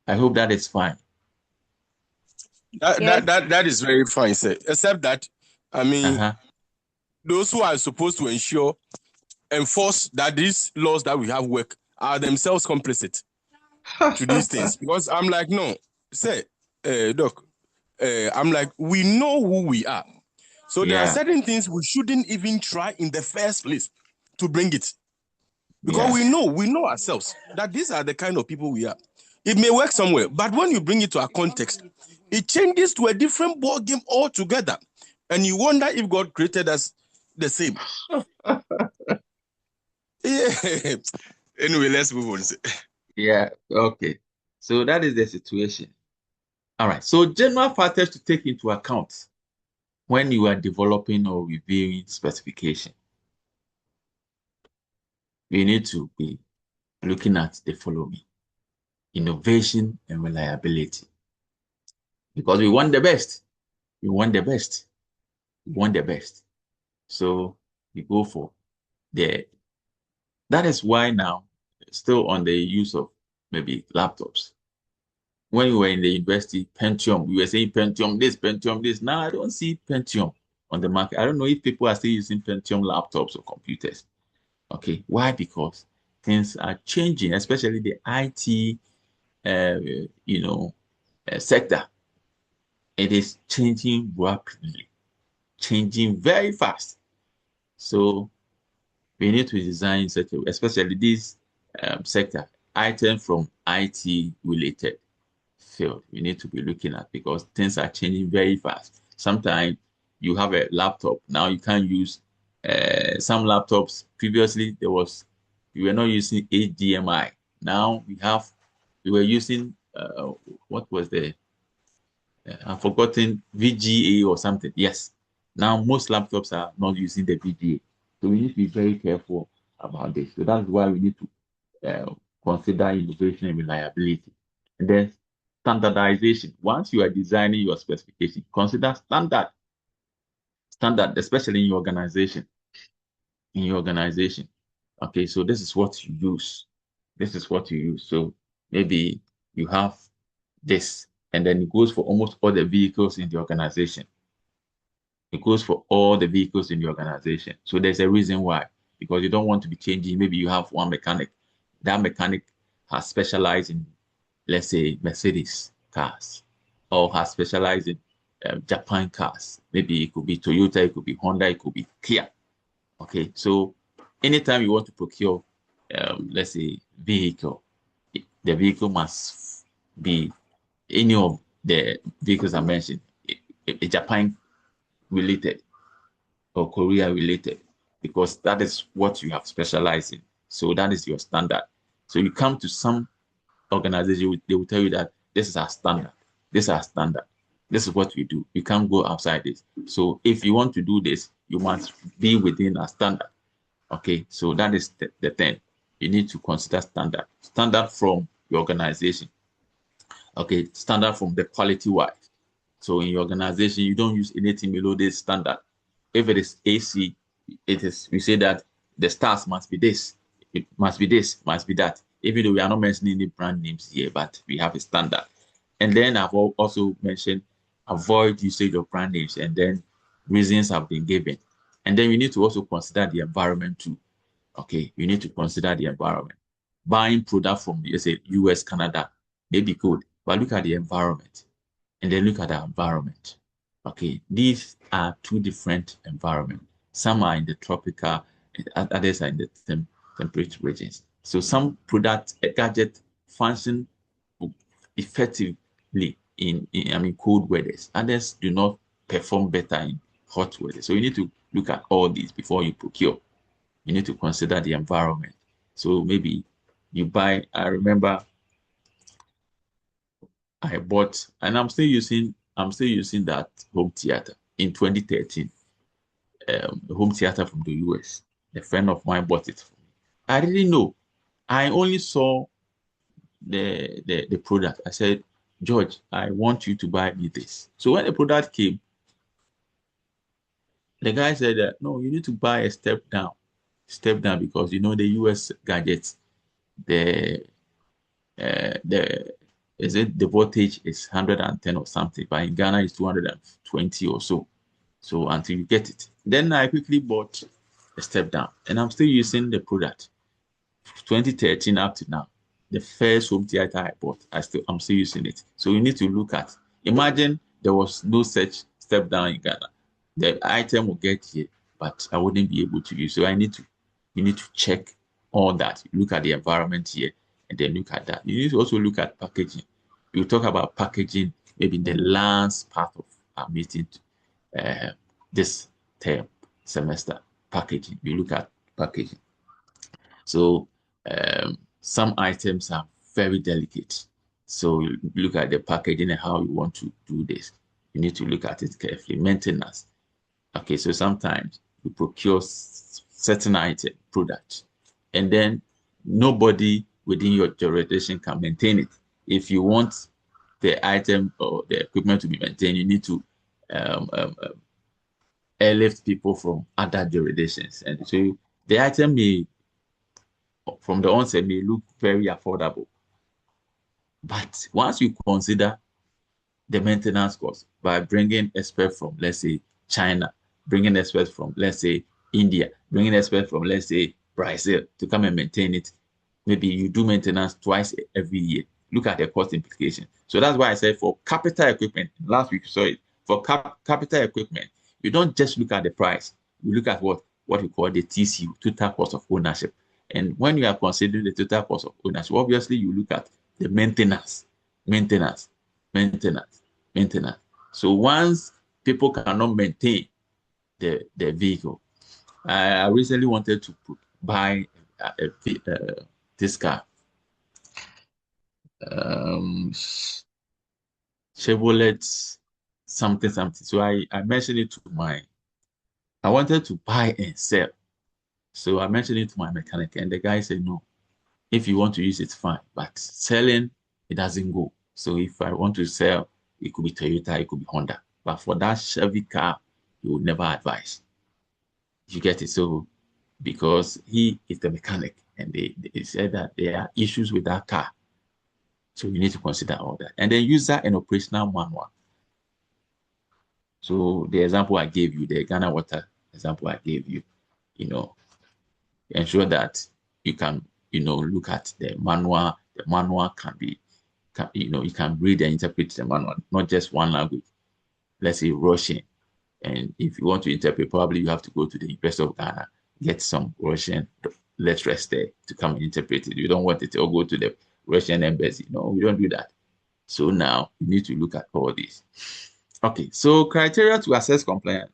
I hope that is fine. That is very fine, sir. Except that, I mean, those who are supposed to enforce that these laws that we have work are themselves complicit to these things. Because I'm like, no, say, Doc, I'm like, we know who we are. So there are certain things we shouldn't even try in the first place to bring it. Because we know ourselves that these are the kind of people we are. It may work somewhere, but when you bring it to a context, it changes to a different ball game altogether. And you wonder if God created us the same. Yeah. Anyway, let's move on. Yeah, okay. So that is the situation. All right. So general factors to take into account when you are developing or reviewing specification. We need to be looking at the following: innovation and reliability. Because we want the best. We want the best. We want the best. So we go for the. That is why now, still on the use of maybe laptops. When we were in the university, Pentium, we were saying Pentium this. Now I don't see Pentium on the market. I don't know if people are still using Pentium laptops or computers. Okay, why? Because things are changing, especially the IT, sector. It is changing rapidly, changing very fast. So we need to design such a, especially this sector, item from IT related field. We need to be looking at because things are changing very fast. Sometimes you have a laptop now you can't use some laptops. Previously we were not using HDMI. Now we were using what was the I've forgotten VGA or something. Yes. Now most laptops are not using the VGA. So we need to be very careful about this. So that's why we need to consider innovation and reliability. And then standardization. Once you are designing your specification, consider standard, especially in your organization. In your organization. Okay, so this is what you use. This is what you use. So maybe you have this, and then it goes for almost all the vehicles in the organization. It goes for all the vehicles in the organization. So there's a reason why, because you don't want to be changing. Maybe you have one mechanic. That mechanic has specialized in, let's say, Mercedes cars, or has specialized in Japan cars. Maybe it could be Toyota, it could be Honda, it could be Kia. Okay, so anytime you want to procure, let's say, vehicle, the vehicle must be any of the vehicles I mentioned, Japan related or Korea related, because that is what you have specialized in. So that is your standard. So you come to some organization, they will tell you that this is our standard. This is our standard. This is what we do. You can't go outside this. So if you want to do this, you must be within a standard. Okay, so that is the thing. You need to consider standard. Standard from your organization. Okay, standard from the quality wise. So in your organization, you don't use anything below this standard. If it is AC, we say that the stars must be this, it must be this, must be that. Even though we are not mentioning any brand names here, but we have a standard. And then I've also mentioned avoid usage of brand names, and then reasons have been given. And then we need to also consider the environment too. Okay, you need to consider the environment. Buying product from, let's say, US, Canada may be good, but look at the environment, and then look at the environment. Okay, these are two different environments. Some are in the tropical, others are in the temperate regions. So some product, gadget function effectively in cold weathers. Others do not perform better in hot weather. So you need to look at all these before you procure. You need to consider the environment. So maybe you buy, I remember I bought, and I'm still using that home theater in 2013. The home theater from the US. A friend of mine bought it for me. I didn't know. I only saw the product. I said, George, I want you to buy me this. So when the product came, the guy said that no, you need to buy a step down. Step down, because you know the US gadgets, the the voltage is 110 or something, but in Ghana it's 220 or so. So until you get it. Then I quickly bought a step down, and I'm still using the product 2013 up to now. The first home theater I bought, I'm still using it. So you need to look at, imagine there was no such step down in Ghana. The item will get here, but I wouldn't be able to use. So you need to check all that. Look at the environment here, and then look at that. You need to also look at packaging. We'll talk about packaging maybe in the last part of our meeting this term semester. Packaging. We look at packaging. So some items are very delicate. So you look at the packaging and how you want to do this. You need to look at it carefully. Maintenance. Okay, so sometimes you procure certain item, product, and then nobody within your jurisdiction can maintain it. If you want the item or the equipment to be maintained, you need to airlift people from other jurisdictions. And so the item may, from the onset, may look very affordable. But once you consider the maintenance cost by bringing experts from, let's say, China, bringing experts from, let's say, India, bringing experts from, let's say, Brazil to come and maintain it, maybe you do maintenance twice every year. Look at the cost implication. So that's why I said for capital equipment, last week you saw it, for capital equipment, you don't just look at the price. You look at what we call the TCO, total cost of ownership. And when you are considering the total cost of ownership, obviously you look at the maintenance. So once people cannot maintain the vehicle, I recently wanted to buy this car. Chevrolet something something. So I mentioned it to I wanted to buy and sell. So I mentioned it to my mechanic, and the guy said, no, if you want to use it, fine. But selling, it doesn't go. So if I want to sell, it could be Toyota, it could be Honda. But for that Chevy car, he would never advise. You get it? So because he is the mechanic, and they said that there are issues with that car. So you need to consider all that. And then user and operational manual. So the example I gave you, the Ghana Water example I gave you, ensure that you can, look at the manual. The manual you can read and interpret the manual, not just one language. Let's say Russian. And if you want to interpret, probably you have to go to the University of Ghana, get some Russian lecturers there to come and interpret it. You don't want it to go to the Russian embassy. No, we don't do that. So now you need to look at all this. Okay, so criteria to assess compliance.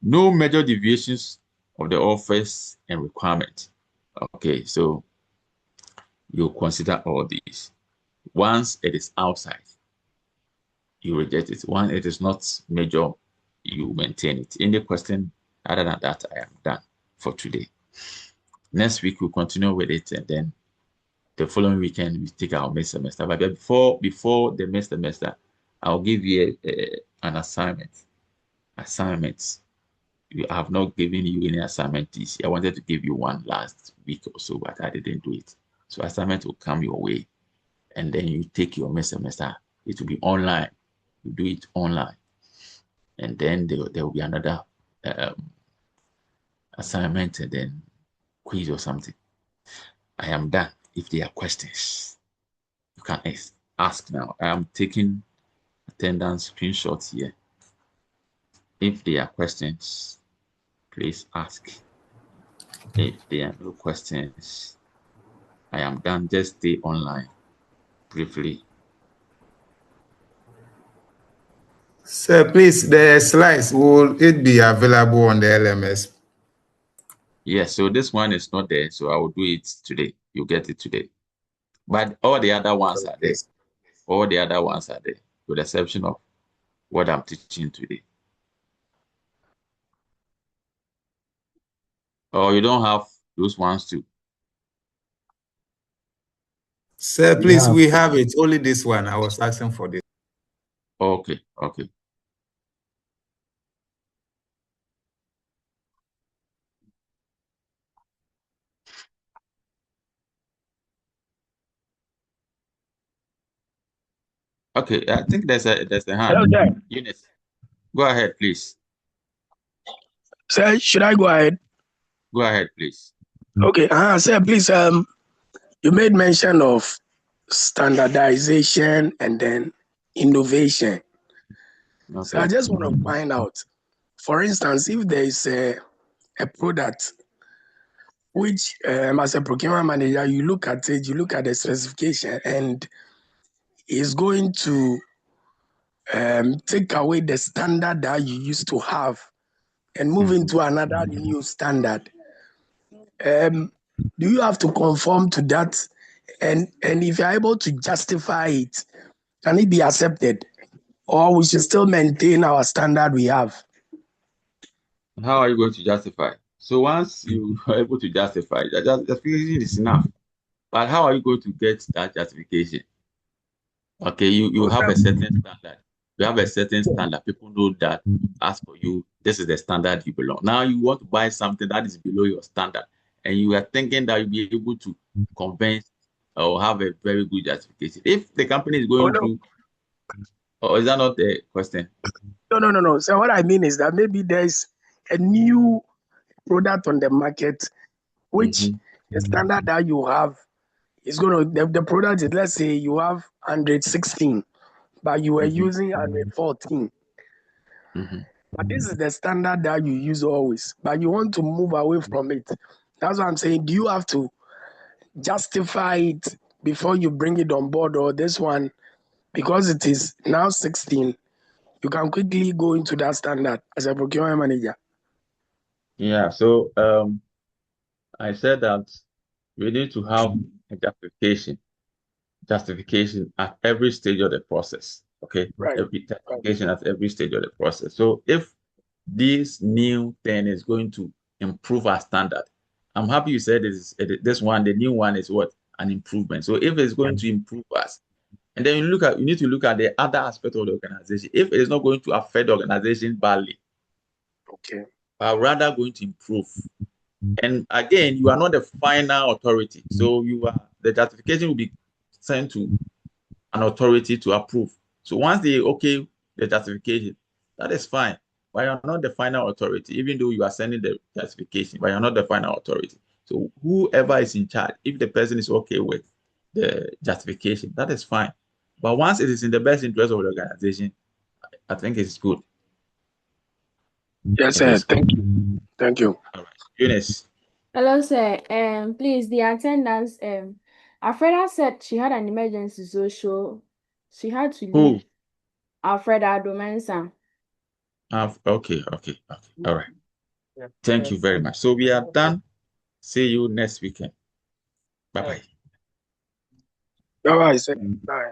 No major deviations of the offers and requirement. Okay, so you consider all these. Once it is outside, you reject it. Once it is not major, you maintain it. Any question other than that, I am done for today. Next week, we'll continue with it, and then the following weekend, we take our mid semester. But before the mid semester, I'll give you an assignment. Assignments. I have not given you any assignment this year. I wanted to give you one last week or so, but I didn't do it. So assignment will come your way, and then you take your mid semester. It will be online. You do it online, and then there will be another assignment, and then quiz or something. I am done. If there are questions, you can ask now. I am taking attendance screenshots here. If there are questions, please ask. If there are no questions, I am done. Just stay online briefly. Sir, please, the slides, will it be available on the LMS? Yes, so this one is not there, so I will do it today. You get it today. But all the other ones are there. All the other ones are there, with the exception of what I'm teaching today. Or you don't have those ones too? Sir, please, we have it. Only this one. I was asking for this. Okay. Okay, I think there's a hand. Hello, sir. Eunice, go ahead, please. Sir, should I go ahead? Go ahead, please. Okay. Sir, please. You made mention of standardization and then innovation. Okay. So I just want to find out, for instance, if there is a product which, as a procurement manager, you look at it, you look at the specification, and is going to take away the standard that you used to have and move into another new standard. Do you have to conform to that? And if you're able to justify it, can it be accepted? Or we should still maintain our standard we have? How are you going to justify? So once you are able to justify, that justification is enough. But how are you going to get that justification? Okay, you have a certain standard. You have a certain standard. People know that as for you, this is the standard you belong. Now you want to buy something that is below your standard, and you are thinking that you'll be able to convince or have a very good justification. If the company is going through, or is that not the question? No. So what I mean is that maybe there's a new product on the market, which the standard that you have is going to, the product is, let's say you have 116, but you were using 114. But this is the standard that you use always, but you want to move away from it. That's what I'm saying. Do you have to justify it before you bring it on board, or this one, because it is now 16, you can quickly go into that standard as a procurement manager? Yeah, so I said that we need to have a justification at every stage of the process. Okay, Right. every justification at every stage of the process. So if this new thing is going to improve our standard, I'm happy you said this one, the new one is what? An improvement. So if it's going to improve us, and then you need to look at the other aspect of the organization. If it is not going to affect the organization badly, Okay. but rather going to improve. And again, you are not the final authority. So the justification will be sent to an authority to approve. So once they okay the justification, that is fine. But you're not the final authority, even though you are sending the justification, but you're not the final authority. So whoever is in charge, if the person is okay with the justification, that is fine. But once it is in the best interest of the organization, I think it's good. Yes, sir. Thank you. Thank you. All right. Eunice. Hello, sir. Please, the attendance. Alfreda said she had an emergency, so she had to Who? leave. Alfreda Domensa. Okay. All right. Thank you very much. So we are done. See you next weekend. Bye-bye. Bye-bye, sir. Bye.